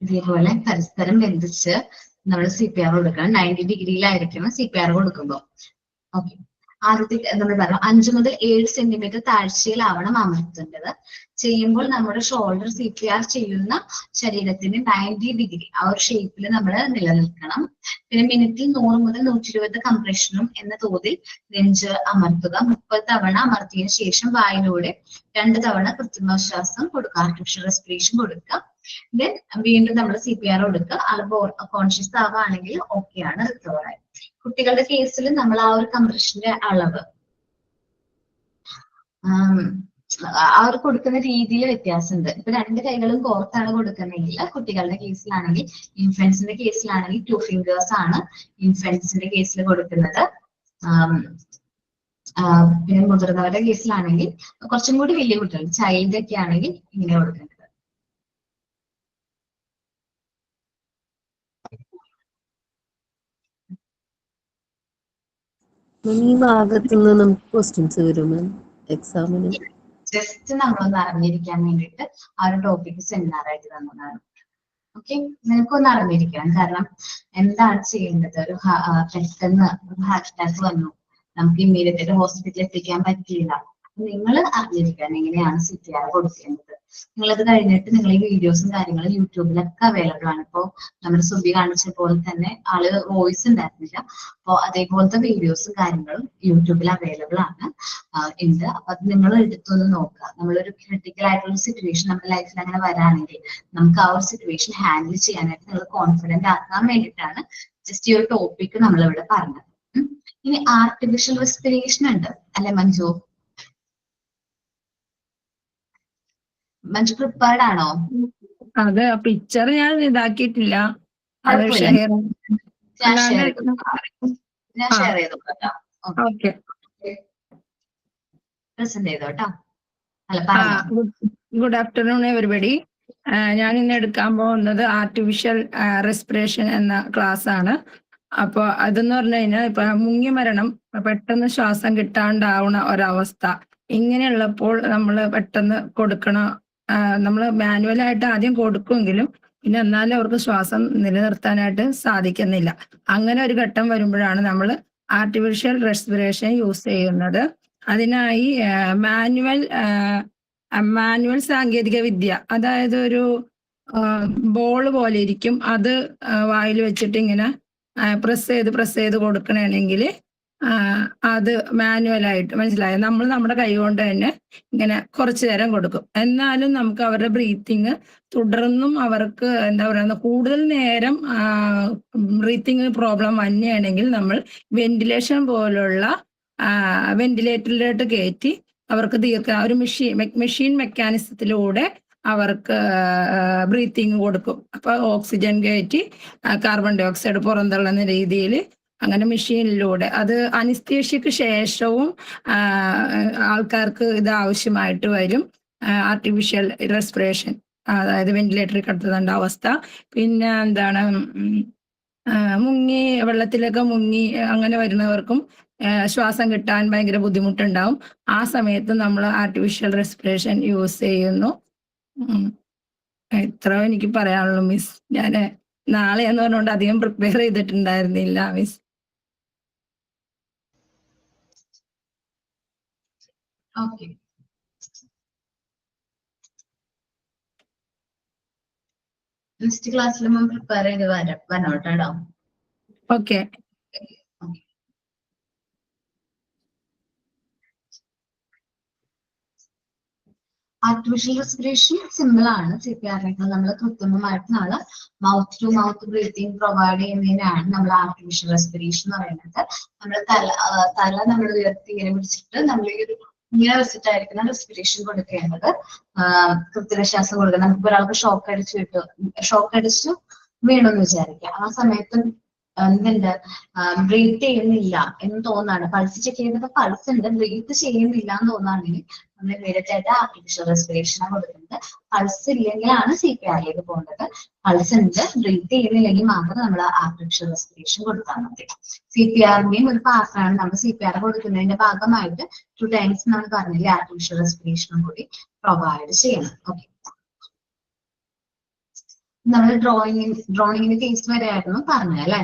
ഇതേപോലെ പരസ്പരം ബന്ധിച്ച് നമ്മൾ CPR കൊടുക്കണം. 90 ഡിഗ്രിയിലായിരിക്കണം CPR കൊടുക്കുമ്പോൾ. ഓക്കെ, ആദ്യത്തെ നമ്മൾ പറഞ്ഞു 5 മുതൽ 7 സെന്റിമീറ്റർ താഴ്ചയിലാവണം അമർത്തേണ്ടത്. ചെയ്യുമ്പോൾ നമ്മുടെ ഷോൾഡർ CPR ചെയ്യുന്ന ശരീരത്തിന് 90 ഡിഗ്രി ആ ഒരു ഷേപ്പിൽ നമ്മൾ നിലനിൽക്കണം. പിന്നെ മിനിറ്റിൽ 100 മുതൽ 120 കംപ്രഷനും എന്ന തോതിൽ നെഞ്ച് അമർത്തുക. 30 തവണ അമർത്തിയതിനു ശേഷം വായിലൂടെ 2 തവണ കൃത്രിമശ്വാസം കൊടുക്കുക, ആർട്ടിഫിഷ്യൽ റെസ്പിറേഷൻ കൊടുക്കുക. ദെൻ വീണ്ടും നമ്മൾ CPR കൊടുക്കുക. ആൾ കോൺഷ്യസ് ആവുകയാണെങ്കിൽ ഓക്കെ ആണ്, റിക്കവർ ആയി. കുട്ടികളുടെ കേസിൽ നമ്മൾ ആ ഒരു കംപ്രഷന്റെ അളവ് ആ ഒരു കൊടുക്കുന്ന രീതിയിൽ വ്യത്യാസമുണ്ട്. ഇപ്പൊ 2 കൈകളും കോർത്താണ് കൊടുക്കുന്നതെങ്കിൽ കുട്ടികളുടെ കേസിലാണെങ്കിൽ, ഇൻഫൻസിന്റെ കേസിലാണെങ്കിൽ 2 ഫിംഗേഴ്സ് ആണ് ഇൻഫൻസിന്റെ കേസിൽ കൊടുക്കുന്നത്. പിന്നെ മുതിർന്നവരുടെ കേസിലാണെങ്കിൽ കുറച്ചും കൂടി വലിയ കുട്ടികൾ, ചൈൽഡ് ഒക്കെ ആണെങ്കിൽ ഇങ്ങനെ കൊടുക്കുന്നത്. ഈ ഭാഗത്തുനിന്ന് നമുക്ക് ക്വസ്റ്റ്യൻസ് വരും മാം എക്സാമിന്? ജസ്റ്റ് നമ്മളൊന്ന് അറിഞ്ഞിരിക്കാൻ വേണ്ടിയിട്ട് ആ ഒരു ടോപ്പിക് സെമിനാറായിട്ട് തന്നതാണ്. ഓക്കെ, നിനക്കൊന്ന് അറിഞ്ഞിരിക്കണം. കാരണം എന്താണ് ചെയ്യേണ്ടത്, ഒരു പെട്ടെന്ന് ഹാർട്ട് അറ്റാക്ക് വന്നു, നമുക്ക് ഇമ്മീഡിയറ്റ് ഹോസ്പിറ്റലിൽ എത്തിക്കാൻ പറ്റിയില്ല. നിങ്ങൾ അറിഞ്ഞിരിക്കണം എങ്ങനെയാണ് CPR കൊടുക്കേണ്ടത്. നിങ്ങളത് കഴിഞ്ഞിട്ട് നിങ്ങൾ ഈ വീഡിയോസും കാര്യങ്ങളും യൂട്യൂബിലൊക്കെ അവൈലബിൾ ആണ്. ഇപ്പോൾ നമ്മുടെ സുബി കാണിച്ച പോലെ തന്നെ ആള് വോയിസ് ഉണ്ടായിരുന്നില്ല, അപ്പോൾ അതേപോലത്തെ വീഡിയോസും കാര്യങ്ങളും യൂട്യൂബിൽ അവൈലബിൾ ആണ് ഉണ്ട്. അപ്പൊ അത് നിങ്ങൾ എടുത്തൊന്ന് നോക്കുക. നമ്മളൊരു ക്രിട്ടിക്കൽ ആയിട്ടുള്ള സിറ്റുവേഷൻ നമ്മുടെ ലൈഫിൽ അങ്ങനെ വരാണെങ്കിൽ നമുക്ക് ആ ഒരു സിറ്റുവേഷൻ ഹാൻഡിൽ ചെയ്യാനായിട്ട് നിങ്ങൾ കോൺഫിഡന്റ് ആക്കാൻ വേണ്ടിയിട്ടാണ് ജസ്റ്റ് ഈ ഒരു ടോപ്പിക് നമ്മളിവിടെ പറഞ്ഞത്. ഇനി ആർട്ടിഫിഷ്യൽ റെസ്പിറേഷൻ ഉണ്ട് അല്ലെ മഞ്ജു? മഞ്ജു പ്രിപ്പയർഡ് ആണോ? അത് പിക്ചർ ഞാൻ ഇതാക്കിയിട്ടില്ല. ഞാൻ ഷെയർ ചെയ്തു കേട്ടോ. ഓക്കെ, പ്രസന്റ് ചെയ്തോ കേട്ടോ. അല്ല പറഞ്ഞോ. Good afternoon everybody. ഞാൻ ഇന്ന് എടുക്കാൻ പോകുന്നത് ആർട്ടിഫിഷ്യൽ റെസ്പിറേഷൻ എന്ന ക്ലാസ് ആണ്. അപ്പോൾ അതെന്ന് പറഞ്ഞു കഴിഞ്ഞാൽ ഇപ്പൊ മുങ്ങി മരണം, പെട്ടെന്ന് ശ്വാസം കിട്ടാണ്ടാവുന്ന ഒരവസ്ഥ, ഇങ്ങനെയുള്ളപ്പോൾ നമ്മൾ പെട്ടെന്ന് കൊടുക്കണം. നമ്മൾ മാനുവലായിട്ട് ആദ്യം കൊടുക്കുമെങ്കിലും പിന്നെ എന്നാലും അവർക്ക് ശ്വാസം നിലനിർത്താനായിട്ട് സാധിക്കുന്നില്ല. അങ്ങനെ ഒരു ഘട്ടം വരുമ്പോഴാണ് നമ്മൾ ആർട്ടിഫിഷ്യൽ റെസ്പിറേഷൻ യൂസ് ചെയ്യുന്നത്. അതിനായി മാനുവൽ സാങ്കേതിക വിദ്യ, അതായത് ഒരു ബോൾ പോലെ ഇരിക്കും, അത് വായിൽ വെച്ചിട്ട് ഇങ്ങനെ പ്രസ് ചെയ്ത് കൊടുക്കണമെങ്കിൽ അത് മാനുവലായിട്ട്, മനസ്സിലായോ? നമ്മൾ നമ്മുടെ കൈ കൊണ്ട് തന്നെ ഇങ്ങനെ കുറച്ചു നേരം കൊടുക്കും. എന്നാലും നമുക്ക് അവരുടെ ബ്രീത്തിങ് തുടർന്നും അവർക്ക് എന്താ പറയുക, കൂടുതൽ നേരം ബ്രീത്തിങ് പ്രോബ്ലം വന്നെയാണെങ്കിൽ നമ്മൾ വെന്റിലേഷൻ പോലുള്ള വെന്റിലേറ്ററിലോട്ട് കയറ്റി അവർക്ക് ഒരു മെഷീൻ മെക്കാനിസത്തിലൂടെ അവർക്ക് ബ്രീത്തിങ് കൊടുക്കും. അപ്പൊ ഓക്സിജൻ കയറ്റി കാർബൺ ഡൈ ഓക്സൈഡ് പുറന്തള്ളുന്ന രീതിയിൽ അങ്ങനെ മെഷീനിലൂടെ, അത് അനസ്തേഷ്യക്ക് ശേഷവും ആൾക്കാർക്ക് ഇത് ആവശ്യമായിട്ട് വരും. ആർട്ടിഫിഷ്യൽ റെസ്പിറേഷൻ, അതായത് വെന്റിലേറ്ററിൽ കിടത്തേണ്ട അവസ്ഥ. പിന്നെ എന്താണ്, വെള്ളത്തിലൊക്കെ മുങ്ങി അങ്ങനെ വരുന്നവർക്കും ശ്വാസം കിട്ടാൻ ഭയങ്കര ബുദ്ധിമുട്ടുണ്ടാവും. ആ സമയത്ത് നമ്മൾ ആർട്ടിഫിഷ്യൽ റെസ്പിറേഷൻ യൂസ് ചെയ്യുന്നു. ഇത്ര എനിക്ക് പറയാനുള്ളൂ മിസ്. ഞാൻ നാളെ എന്ന് പറഞ്ഞുകൊണ്ട് അധികം പ്രിപ്പയർ ചെയ്തിട്ടുണ്ടായിരുന്നില്ല മിസ്. ഓക്കെ, നെക്സ്റ്റ് ക്ലാസ്സിൽ നമ്മൾ പ്രിപ്പയർ ചെയ്ത് വരണോട്ടോ. ഓക്കെ, ആർട്ടിഫിഷ്യൽ റെസ്പിറേഷൻ സിമ്പിൾ ആണ്. CPR-നേക്കാൾ നമ്മൾ കൃത്രിമമായിട്ട് നമ്മൾ mouth to mouth breathing provide ചെയ്യുന്നതിനാണ് നമ്മൾ ആർട്ടിഫിഷ്യൽ റെസ്പിറേഷൻ എന്ന് പറയുന്നത്. നമ്മൾ തല നമ്മൾ ഉയർത്തി ഇങ്ങനെ പിടിച്ചിട്ട് നമ്മൾ ഈ ഒരു ഇങ്ങനെ വെച്ചിട്ടായിരിക്കണം റെസ്പിറേഷൻ കൊടുക്കേണ്ടത്. കൃത്രിമ ശ്വാസം കൊടുക്കുക. നമുക്ക് ഒരാൾക്ക് ഷോക്ക് അടിച്ചു വീണെന്ന് വിചാരിക്കാം. ആ സമയത്ത് എന്തുണ്ട് ബ്രീത്ത് ചെയ്യുന്നില്ല എന്ന് തോന്നാണ്, പൾസ് ചെക്ക് ചെയ്തപ്പോ പൾസ് ഉണ്ട്, ബ്രീത്ത് ചെയ്യുന്നില്ല എന്ന് തോന്നുകയാണെങ്കിൽ നമ്മൾ ഇമ്മീഡിയറ്റ് ആയിട്ട് ആർട്ടിഫിഷ്യൽ റെസ്പിറേഷൻ കൊടുക്കുന്നത്. പൾസ് ഇല്ലെങ്കിലാണ് CPR പോകേണ്ടത്. പൾസ് ഉണ്ട്, ബ്രീത്ത് ചെയ്യുന്നില്ലെങ്കിൽ മാത്രം നമ്മൾ ആർട്ടിഫിഷ്യൽ റെസ്പിറേഷൻ കൊടുത്താൽ മതി. CPRന്റെയും ഒരു പാർട്ടാണ് നമ്മൾ CPR കൊടുക്കുന്നതിന്റെ ഭാഗമായിട്ട് 2 times നമ്മൾ പറഞ്ഞില്ലേ ആർട്ടിഫിഷ്യൽ റെസ്പിറേഷനും കൂടി പ്രൊവൈഡ് ചെയ്യണം. ഓക്കെ, നമ്മൾ ഡ്രോയിങ്ങിന്റെ കേസ് വരെയായിരുന്നു പറഞ്ഞത് അല്ലെ.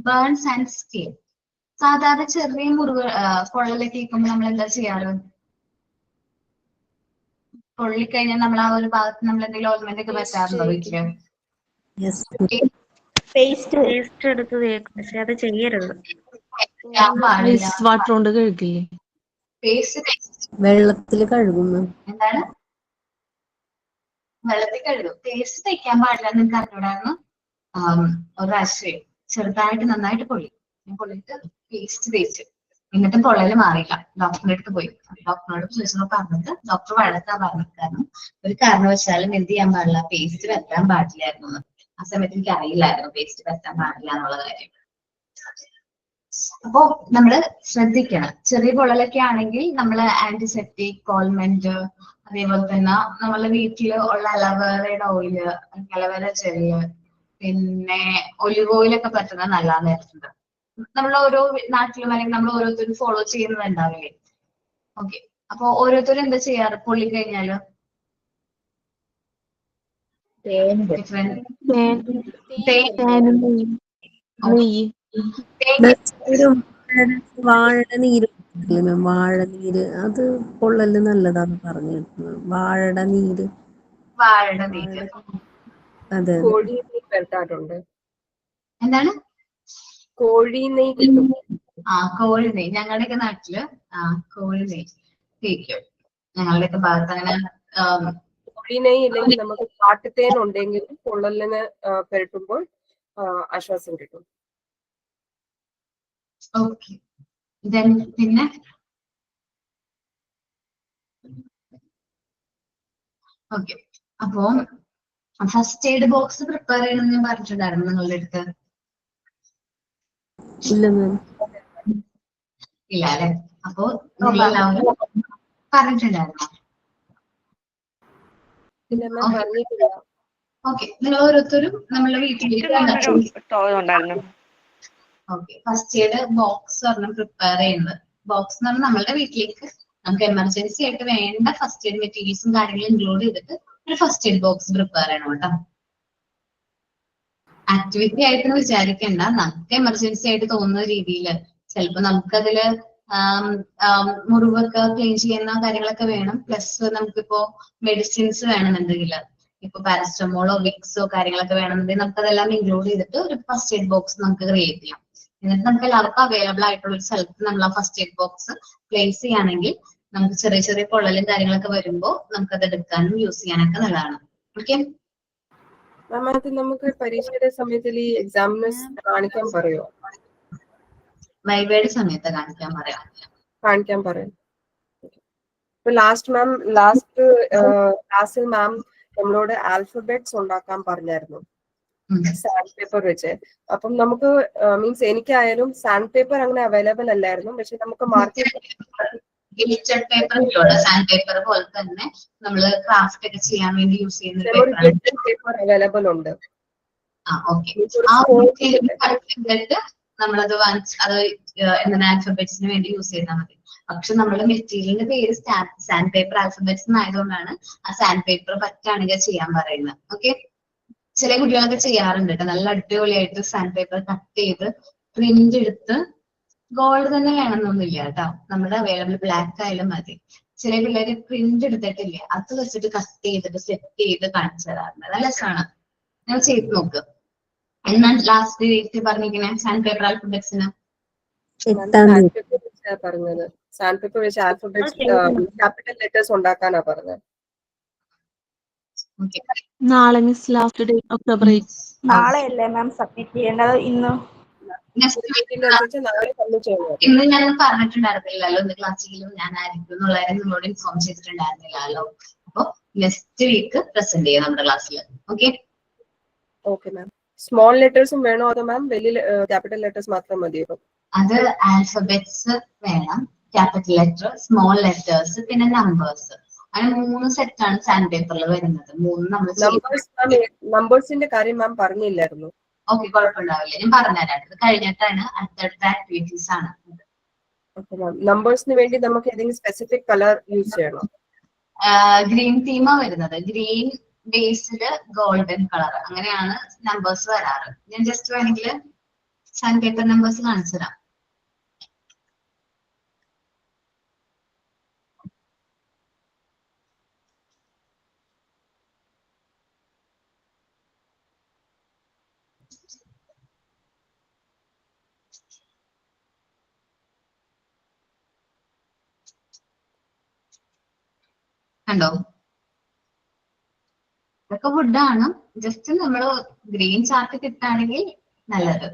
Burns and scale. സാധാരണ ചെറിയ പൊള്ളലൊക്കെ കേൾക്കുമ്പോൾ നമ്മൾ എന്താ ചെയ്യാറ്? പൊള്ളിക്കഴിഞ്ഞാൽ നമ്മൾ ആ ഒരു ഭാഗത്ത് നമ്മൾ എന്തെങ്കിലും ഓയിൽമെന്റ് ഒക്കെ പറ്റാറുണ്ടോ വീട്ടില്? പേസ്റ്റ് എടുത്ത് തേക്കും, പക്ഷെ അത് ചെയ്യരുത്. ഐസ് വാട്ടർ കൊണ്ട് കഴുകില്ലേ? പേസ്റ്റ് വെള്ളത്തിൽ കഴുകുന്നു. എന്താണ്? വെള്ളത്തിൽ കഴുകും. പേസ്റ്റ് തേക്കാൻ പാടില്ല എന്ന് എനിക്ക് അറിഞ്ഞൂടായിരുന്നു. ഒരു പ്രാവശ്യം ചെറുതായിട്ട് നന്നായിട്ട് പൊള്ളിട്ട് പേസ്റ്റ് തേച്ചു, എന്നിട്ടും പൊള്ളല് മാറിയില്ല. ഡോക്ടറിന്റെ അടുത്ത് പോയി. ഡോക്ടറിനോട് ചോദിച്ചപ്പോൾ പറഞ്ഞത് ഡോക്ടർ വഴക്കാ പറഞ്ഞത്, കാരണം ഒരു കാരണവശാലും എന്ത് ചെയ്യാൻ പാടില്ല, പേസ്റ്റ് പറ്റാൻ പാടില്ലായിരുന്നു. ആ സമയത്ത് എനിക്ക് അറിയില്ലായിരുന്നു പേസ്റ്റ് പറ്റാൻ പാടില്ല എന്നുള്ള കാര്യം. അപ്പോ നമ്മള് ശ്രദ്ധിക്കണം. ചെറിയ പൊള്ളലൊക്കെ ആണെങ്കിൽ നമ്മള് ആന്റിസെപ്റ്റിക്, കോൾമെന്റ്, അതേപോലെ തന്നെ നമ്മളെ വീട്ടില് ഉള്ള അലവേറയുടെ ഓയില്, അലവേറ ജെല്ല്, പിന്നെ ഒലിവ് ഓയിലൊക്കെ പറ്റുന്നത് നല്ലതാന്ന് കേട്ടിട്ടുണ്ട്. നമ്മൾ ഓരോ നാട്ടിലും അല്ലെങ്കിൽ നമ്മൾ ഓരോരുത്തരും ഫോളോ ചെയ്യുന്നത് ഉണ്ടാവില്ലേ? ഓക്കെ, അപ്പൊ ഓരോരുത്തരും എന്താ ചെയ്യാറ് പൊള്ളി കഴിഞ്ഞാല്? വാഴനീര് അത് പൊള്ളല് നല്ലതാന്ന് പറഞ്ഞു കേട്ടു. വാഴയുടെ നീര്. അതെ. കോഴി നെയ്യ് പെരട്ടാറുണ്ട്. എന്താണ്? കോഴി നെയ്യ് കിട്ടും. കോഴി നെയ്യ് ഞങ്ങളുടെയൊക്കെ നാട്ടില് കോഴി നെയ്യ് തേക്കും. ഞങ്ങളുടെയൊക്കെ ഭാഗത്ത് അങ്ങനെ കോഴി നെയ്യ് ഇല്ലെങ്കിൽ നമുക്ക് കാട്ടുതേൻ ഉണ്ടെങ്കിൽ പൊള്ളലിന് പെരട്ടുമ്പോൾ ആശ്വാസം കിട്ടും. ഓക്കെ, പിന്നെ ഓക്കെ, അപ്പോ ഫസ്റ്റ് എയ്ഡ് ബോക്സ് പ്രിപ്പയർ ചെയ്യണമെന്ന് ഞാൻ പറഞ്ഞിട്ടുണ്ടായിരുന്നു നിങ്ങളുടെ അടുത്ത്. ഇല്ല മാം. ഇല്ല അല്ലെ? അപ്പോ നിങ്ങളെല്ലാവരും പറഞ്ഞിട്ടുണ്ടായിരുന്നു. ഓക്കെ, നിങ്ങൾ ഓരോരുത്തരും നമ്മളെ വീട്ടിലേക്ക് ഓക്കെ ഫസ്റ്റ് എയ്ഡ് ബോക്സ് ഒരെണ്ണം പ്രിപ്പയർ ചെയ്യുന്നത്. ബോക്സ് എന്ന് പറഞ്ഞാൽ നമ്മളുടെ വീട്ടിലേക്ക് നമുക്ക് എമർജൻസി ആയിട്ട് വേണ്ട ഫസ്റ്റ് എയ്ഡ് മെറ്റീരിയൽസും കാര്യങ്ങളും ഇൻക്ലൂഡ് ചെയ്തിട്ട് ഒരു ഫസ്റ്റ് എയ്ഡ് ബോക്സ് പ്രിപ്പയർ ചെയ്യണം കേട്ടോ. ആക്ടിവിറ്റി ആയിട്ട് വിചാരിക്കേണ്ട, നമുക്ക് എമർജൻസി ആയിട്ട് തോന്നുന്ന രീതിയിൽ ചിലപ്പോൾ നമുക്കതില് മുറിവൊക്കെ ക്ലീൻ ചെയ്യുന്ന കാര്യങ്ങളൊക്കെ വേണം. പ്ലസ് നമുക്കിപ്പോ മെഡിസിൻസ് വേണമെന്നുണ്ടെങ്കിൽ, ഇപ്പൊ പാരസ്റ്റമോളോ വിക്സോ കാര്യങ്ങളൊക്കെ വേണമെന്നുണ്ടെങ്കിൽ നമുക്കതെല്ലാം ഇൻക്ലൂഡ് ചെയ്തിട്ട് ഒരു ഫസ്റ്റ് എയ്ഡ് ബോക്സ് നമുക്ക് ക്രിയേറ്റ് ചെയ്യാം. എന്നിട്ട് നമുക്ക് എല്ലാവർക്കും അവൈലബിൾ ആയിട്ടുള്ള ഒരു സ്ഥലത്ത് നമ്മൾ ആ ഫസ്റ്റ് എയ്ഡ് ബോക്സ് പ്ലേസ് ചെയ്യുകയാണെങ്കിൽ നമുക്ക് ചെറിയ ചെറിയ പൊള്ളലും കാര്യങ്ങളൊക്കെ വരുമ്പോൾ നമുക്കത് എടുക്കാനും യൂസ് ചെയ്യാനൊക്കെ നല്ലതാണ്. ഓക്കെ, നമുക്ക് പരീക്ഷയുടെ സമയത്തിൽ ഈ എക്സാമിന് കാണിക്കാൻ പറയോ? വൈവയുടെ സമയത്ത് കാണിക്കാൻ പറയാം. ലാസ്റ്റ് ക്ലാസ്സിൽ മാം നമ്മളോട് ആൽഫബറ്റ്സ് ഉണ്ടാക്കാൻ പറഞ്ഞായിരുന്നു സാൻഡ് പേപ്പർ വെച്ച്. അപ്പം നമുക്ക് മീൻസ് എനിക്കായാലും സാൻഡ് പേപ്പർ അങ്ങനെ അവൈലബിൾ അല്ലായിരുന്നു, പക്ഷെ നമുക്ക് മാർക്കറ്റ് സാൻഡ് പേപ്പർ പോലെ തന്നെ നമ്മള് ക്രാഫ്റ്റ് ഒക്കെ ചെയ്യാൻ വേണ്ടി യൂസ് ചെയ്യുന്ന പേപ്പർ അവൈലബിൾ ഉണ്ട്. നമ്മളത് അത് എന്താണ് ആൽഫബറ്റ്സിന് വേണ്ടി യൂസ് ചെയ്താൽ മതി. പക്ഷെ നമ്മുടെ മെറ്റീരിയലിന്റെ പേര് സാൻഡ് പേപ്പർ ആൽഫബറ്റ്സ് ആയതുകൊണ്ടാണ് ആ സാൻഡ് പേപ്പർ പറ്റാണെങ്കിൽ ചെയ്യാൻ പറയുന്നത്. ഓക്കെ, ചില കുട്ടികളൊക്കെ ചെയ്യാറുണ്ട് കേട്ടോ, നല്ല അടിപൊളിയായിട്ട് സാൻഡ് പേപ്പർ കട്ട് ചെയ്ത് പ്രിന്റ് എടുത്ത്, ഗോൾഡ് തന്നെ വേണമെന്നൊന്നുമില്ല കേട്ടോ, നമ്മുടെ അവൈലബിൾ ബ്ലാക്ക് ആയാലും മതി. ചില പിള്ളേര് പ്രിന്റ് എടുത്തിട്ടില്ലേ, അത് വെച്ചിട്ട് കട്ട് ചെയ്തിട്ട് സെറ്റ് ചെയ്ത് കാണിച്ചു തരാറുണ്ട്. നല്ല രസമാണ്, നിങ്ങൾ ചെയ്ത് നോക്ക്. എന്നാണ് ലാസ്റ്റ് ഡേറ്റ് പറഞ്ഞിരിക്കുന്നത് സാൻഡ് പേപ്പർ ആൽഫബറ്റ്സിന്? പറഞ്ഞത് സാൻഡ് പേപ്പർ വെച്ച് ആൽഫബറ്റ്സ് ക്യാപിറ്റൽ ലെറ്റേഴ്സ് ഉണ്ടാക്കാനാ പറഞ്ഞത്. നാളെ മിസ് ലാസ്റ്റ് ഡേറ്റ് ഒക്ടോബർ 8. നാളെയല്ലേ മാം സബ്മിറ്റ് ചെയ്യേണ്ടത്? ഇന്ന് ഇന്ന് ഞാൻ പറഞ്ഞിട്ടുണ്ടായിരുന്നില്ലല്ലോ, ഇന്ന് ക്ലാസ്സിലും ഞാൻ ആയിരിക്കും എന്നുള്ള കാര്യം നിങ്ങളോട് ഇൻഫോം ചെയ്തിട്ടുണ്ടായിരുന്നില്ലല്ലോ. അപ്പൊ നെക്സ്റ്റ് വീക്ക് പ്രസന്റ് ചെയ്യാം നമ്മുടെ ക്ലാസ്സിൽ. Okay ma'am. സ്മോൾ ലെറ്റേഴ്സും വേണോ അതോ മാം വലിയ ക്യാപിറ്റൽ ലെറ്റേഴ്സ് മാത്രം മതിയോ? അത് ആൽഫബറ്റ്സ് വേണം, ക്യാപിറ്റൽ ലെറ്റർ, സ്മോൾ ലെറ്റേഴ്സ്, പിന്നെ നമ്പേഴ്സ്. അങ്ങനെ 3 സെറ്റാണ് സാൻഡ് പേപ്പറിൽ വരുന്നത്. 3 നമ്മൾ നമ്പേഴ്സിന്റെ കാര്യം മാം പറഞ്ഞില്ലായിരുന്നു. ഓക്കെ, കുഴപ്പമുണ്ടാവില്ല, ഞാൻ പറഞ്ഞുതരാം. ഇത് കഴിഞ്ഞിട്ടാണ് അടുത്തടുത്ത ആക്ടിവിറ്റീസ് ആണ്. നമ്പേഴ്സിന് വേണ്ടി നമുക്ക് ഏതെങ്കിലും സ്പെസിഫിക് കളർ യൂസ് ചെയ്യണോ? ഗ്രീൻ തീമാ വരുന്നത്. ഗ്രീൻ ബേസില് ഗോൾഡൻ കളർ, അങ്ങനെയാണ് നമ്പേഴ്സ് വരാറ്. ഞാൻ ജസ്റ്റ് വേണമെങ്കിൽ സാൻഡ് പേപ്പർ നമ്പേഴ്സ് കാണിച്ചു തരാം. കണ്ടോ? ഇതൊക്കെ വുഡാണ്. ജസ്റ്റ് നമ്മൾ ഗ്രീൻ ചാർട്ട് കിട്ടുകയാണെങ്കിൽ നല്ലത്.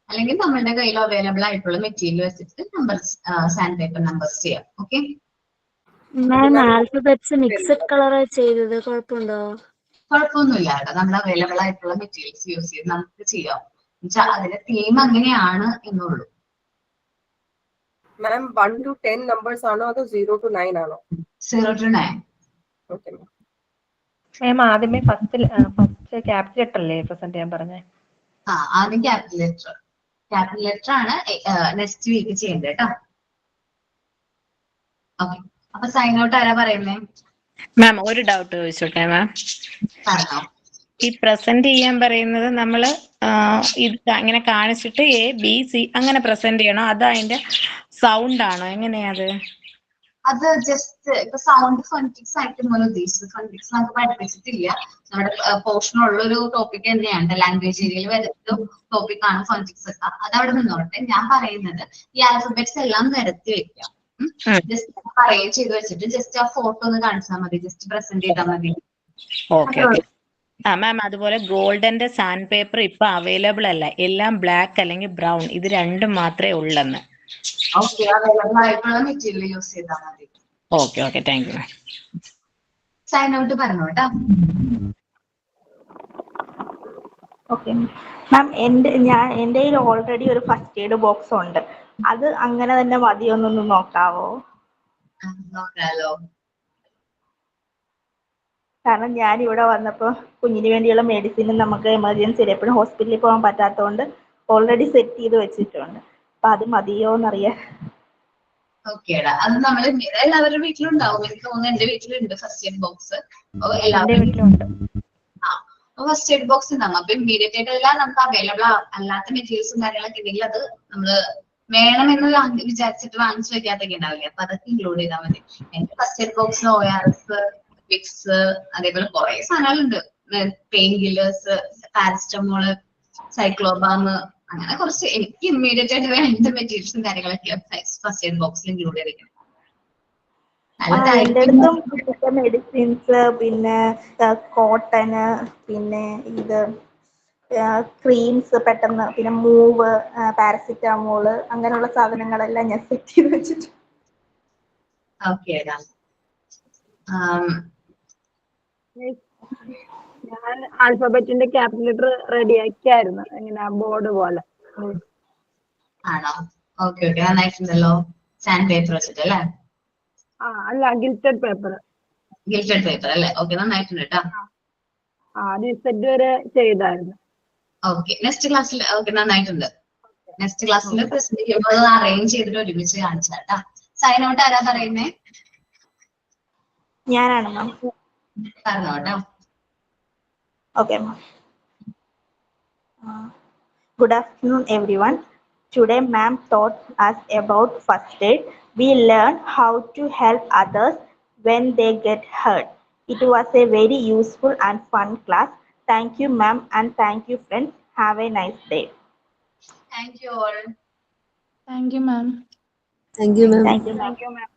അല്ലെങ്കിൽ നമ്മളുടെ കയ്യിൽ അവൈലബിൾ ആയിട്ടുള്ള മെറ്റീരിയൽ വെച്ചിട്ട് നമ്പേഴ്സ്, സാൻഡ് പേപ്പർ നമ്പേഴ്സ് ചെയ്യാം. Okay ma'am, alphabets mixed colour ചെയ്തത് കുഴപ്പമുണ്ടോ? കുഴപ്പമൊന്നുമില്ല കേട്ടോ. നമ്മൾ അവൈലബിൾ ആയിട്ടുള്ള മെറ്റീരിയൽസ് യൂസ് ചെയ്ത് നമുക്ക് ചെയ്യാം. എന്നുവെച്ചാൽ അതിന്റെ തീം അങ്ങനെയാണ് എന്നുള്ളൂ. മാം 1 to 10 നമ്പേഴ്സ് ആണോ അതോ 0 to 9 ആണോ? 0 to 9. Okay ma'am. മാം ആദ്യമേ ഫസ്റ്റ് ക്യാപിറ്റൽ ലെറ്റർ അല്ലേ പ്രസന്റ് ചെയ്യാൻ പറഞ്ഞേ? ആദ്യം ക്യാപിറ്റൽ ലെറ്റർ. ക്യാപിറ്റൽ ലെറ്റർ ആണ് നെക്സ്റ്റ് വീക്ക് ചെയ്യേണ്ടത് കേട്ടോ. ഓക്കെ, അപ്പൊ സൈൻ ഔട്ട് ആരാ പറയുന്നേ? മാം ഒരു ഡൗട്ട് ചോദിച്ചോട്ടെ മാം. പറഞ്ഞോ. ഈ പ്രസന്റ് ചെയ്യാൻ പറയുന്നത് നമ്മള് ഇത് ഇങ്ങനെ കാണിച്ചിട്ട് ABC അങ്ങനെ പ്രസന്റ് ചെയ്യണോ, അതോ അതിന്റെ സൗണ്ട് ആണോ, എങ്ങനെയാത്? അത് ജസ്റ്റ് ഇപ്പൊ സൗണ്ട് ഫോണിറ്റിക്സ് ആയിട്ട് നമ്മൾ ഉദ്ദേശിച്ചത്. ഫോണിറ്റിക്സ് നമുക്ക് പഠിപ്പിച്ചിട്ടില്ല. നമ്മുടെ പോർഷനുള്ള ഒരു ടോപ്പിക് തന്നെയാണ്. ലാംഗ്വേജ് ഏരിയയിൽ വരുന്ന ടോപ്പിക് ആണ് ഫോണിറ്റിക്സ് ഒക്കെ. അത് അവിടെ നിന്നോട്ടെ. ഞാൻ പറയുന്നത് ഈ ആൽഫബറ്റ്സ് എല്ലാം നിരത്തി വെക്കാം. ജസ്റ്റ് അറേഞ്ച് ചെയ്ത് വെച്ചിട്ട് ജസ്റ്റ് ആ ഫോട്ടോ ഒന്ന് കാണിച്ചാൽ മതി. ജസ്റ്റ് പ്രസന്റ് ചെയ്താൽ മതി. Okay okay. മാം അതുപോലെ ഗോൾഡന്റെ സാൻഡ് പേപ്പർ ഇപ്പൊ അവൈലബിൾ അല്ല, എല്ലാം ബ്ലാക്ക് അല്ലെങ്കിൽ ബ്രൗൺ, ഇത് രണ്ടും മാത്രമേ ഉള്ളെന്ന്. ഓക്കെ, അവൈലബിൾ ആയിട്ടുള്ള മെറ്റീരിയൽ യൂസ് ചെയ്താൽ മതി. Okay okay, thank you ma'am. Sign out പറഞ്ഞു കേട്ടോ. ഓക്കെ മാം, എൻ്റെ കയ്യിൽ ഓൾറെഡി ഒരു ഫസ്റ്റ് എയ്ഡ് ബോക്സ് ഉണ്ട്. അത് അങ്ങനെ തന്നെ മതിയൊന്നൊന്ന് നോക്കാവോ? നോക്കാലോ. കാരണം ഞാൻ ഇവിടെ വന്നപ്പോൾ കുഞ്ഞിന് വേണ്ടിയുള്ള മെഡിസിനും നമുക്ക് എമർജൻസി എപ്പോഴും ഹോസ്പിറ്റലിൽ പോകാൻ പറ്റാത്തതുകൊണ്ട് ഓൾറെഡി സെറ്റ് ചെയ്ത് വെച്ചിട്ടുണ്ട്. അപ്പൊ അത് മതിയോ എന്നറിയാൻ. ഓക്കേടാ, അത് നമ്മൾ എല്ലാവരുടെ വീട്ടിലുണ്ടാവും. എനിക്ക് തോന്നുന്നു എന്റെ വീട്ടിലുണ്ട് first aid box. First aid box ഉണ്ടാകും. അപ്പൊ ഇമ്മീഡിയറ്റ് ആയിട്ട് എല്ലാം നമുക്ക് അവൈലബിൾ അല്ലാത്ത മെറ്റീരിയൽസും കാര്യങ്ങളൊക്കെ ഉണ്ടെങ്കിൽ അത് നമ്മള് വേണമെന്ന് വിചാരിച്ചിട്ട് വാങ്ങിച്ചു വെക്കാത്തൊക്കെ ഉണ്ടാവില്ലേ, അപ്പൊ അതൊക്കെ ഇൻക്ലൂഡ് ചെയ്താൽ മതി. എന്റെ ഫസ്റ്റ് എയ്ഡ് ബോക്സിൽ ORS, വിക്സ്, അതേപോലെ കുറെ സാധനങ്ങളുണ്ട്. പെയിൻ കില്ലേഴ്സ്, പാരസ്റ്റമോള്, സൈക്ലോബാം, അങ്ങനെ കുറച്ച് എനിക്ക് ഇമ്മീഡിയറ്റ് ആയിട്ട് വേണ്ട മെറ്റീരിയൽസും കാര്യങ്ങളൊക്കെ ഫസ്റ്റ് എയ്ഡ് ബോക്സിൽ ഇൻക്ലൂഡ് ചെയ്തിരിക്കണം. എൻ്റെ അടുത്തും മെഡിസിൻസ്, പിന്നെ കോട്ടന്, പിന്നെ ഇത് ക്രീംസ് പെട്ടെന്ന്, പിന്നെ മൂവ്, പാരസിറ്റമോള്, അങ്ങനെയുള്ള സാധനങ്ങളെല്ലാം ഞാൻ സെറ്റ് ചെയ്ത് വെച്ചിട്ട്. ഞാൻ ആൽഫബറ്റിന്റെ ക്യാപിറ്റൽ ലെറ്റർ റെഡി ആക്കിയായിരുന്നു, ഇങ്ങനെ ബോർഡ് പോലെ. ആണോ? ഓക്കെ ഓക്കെ, നന്നായിട്ടുണ്ടല്ലോ. സാൻഡ് പേപ്പർ വെച്ചിട്ടല്ലേ? അല്ല, ഗിൽറ്റഡ് പേപ്പർ. ഗിൽറ്റഡ് പേപ്പർ അല്ലേ? ഓക്കെ, നന്നായിട്ടുണ്ട് കേട്ടോ. സെറ്റ് വരെ ചെയ്തായിരുന്നു. ഓക്കെ, നെക്സ്റ്റ് ക്ലാസ്സിൽ ഓക്കെ നന്നായിട്ടുണ്ട്. നെക്സ്റ്റ് ക്ലാസ്സിൽ പ്രസന്റ് ചെയ്യുമ്പോൾ അത് അറേഞ്ച് ചെയ്തിട്ട് ഒരുമിച്ച് കാണിച്ചാട്ടാ. സൈൻ ഔട്ട് ആരാ പറയുന്നേ? ഞാനാണ് മാം. പറഞ്ഞോട്ടോ. Okay, ma'am. Good afternoon, everyone. Today, ma'am taught us about first aid. We learned how to help others when they get hurt. It was a very useful and fun class. Thank you, ma'am, and thank you, friends. Have a nice day. Thank you all. Thank you, ma'am. Thank you, ma'am. Thank you, ma'am.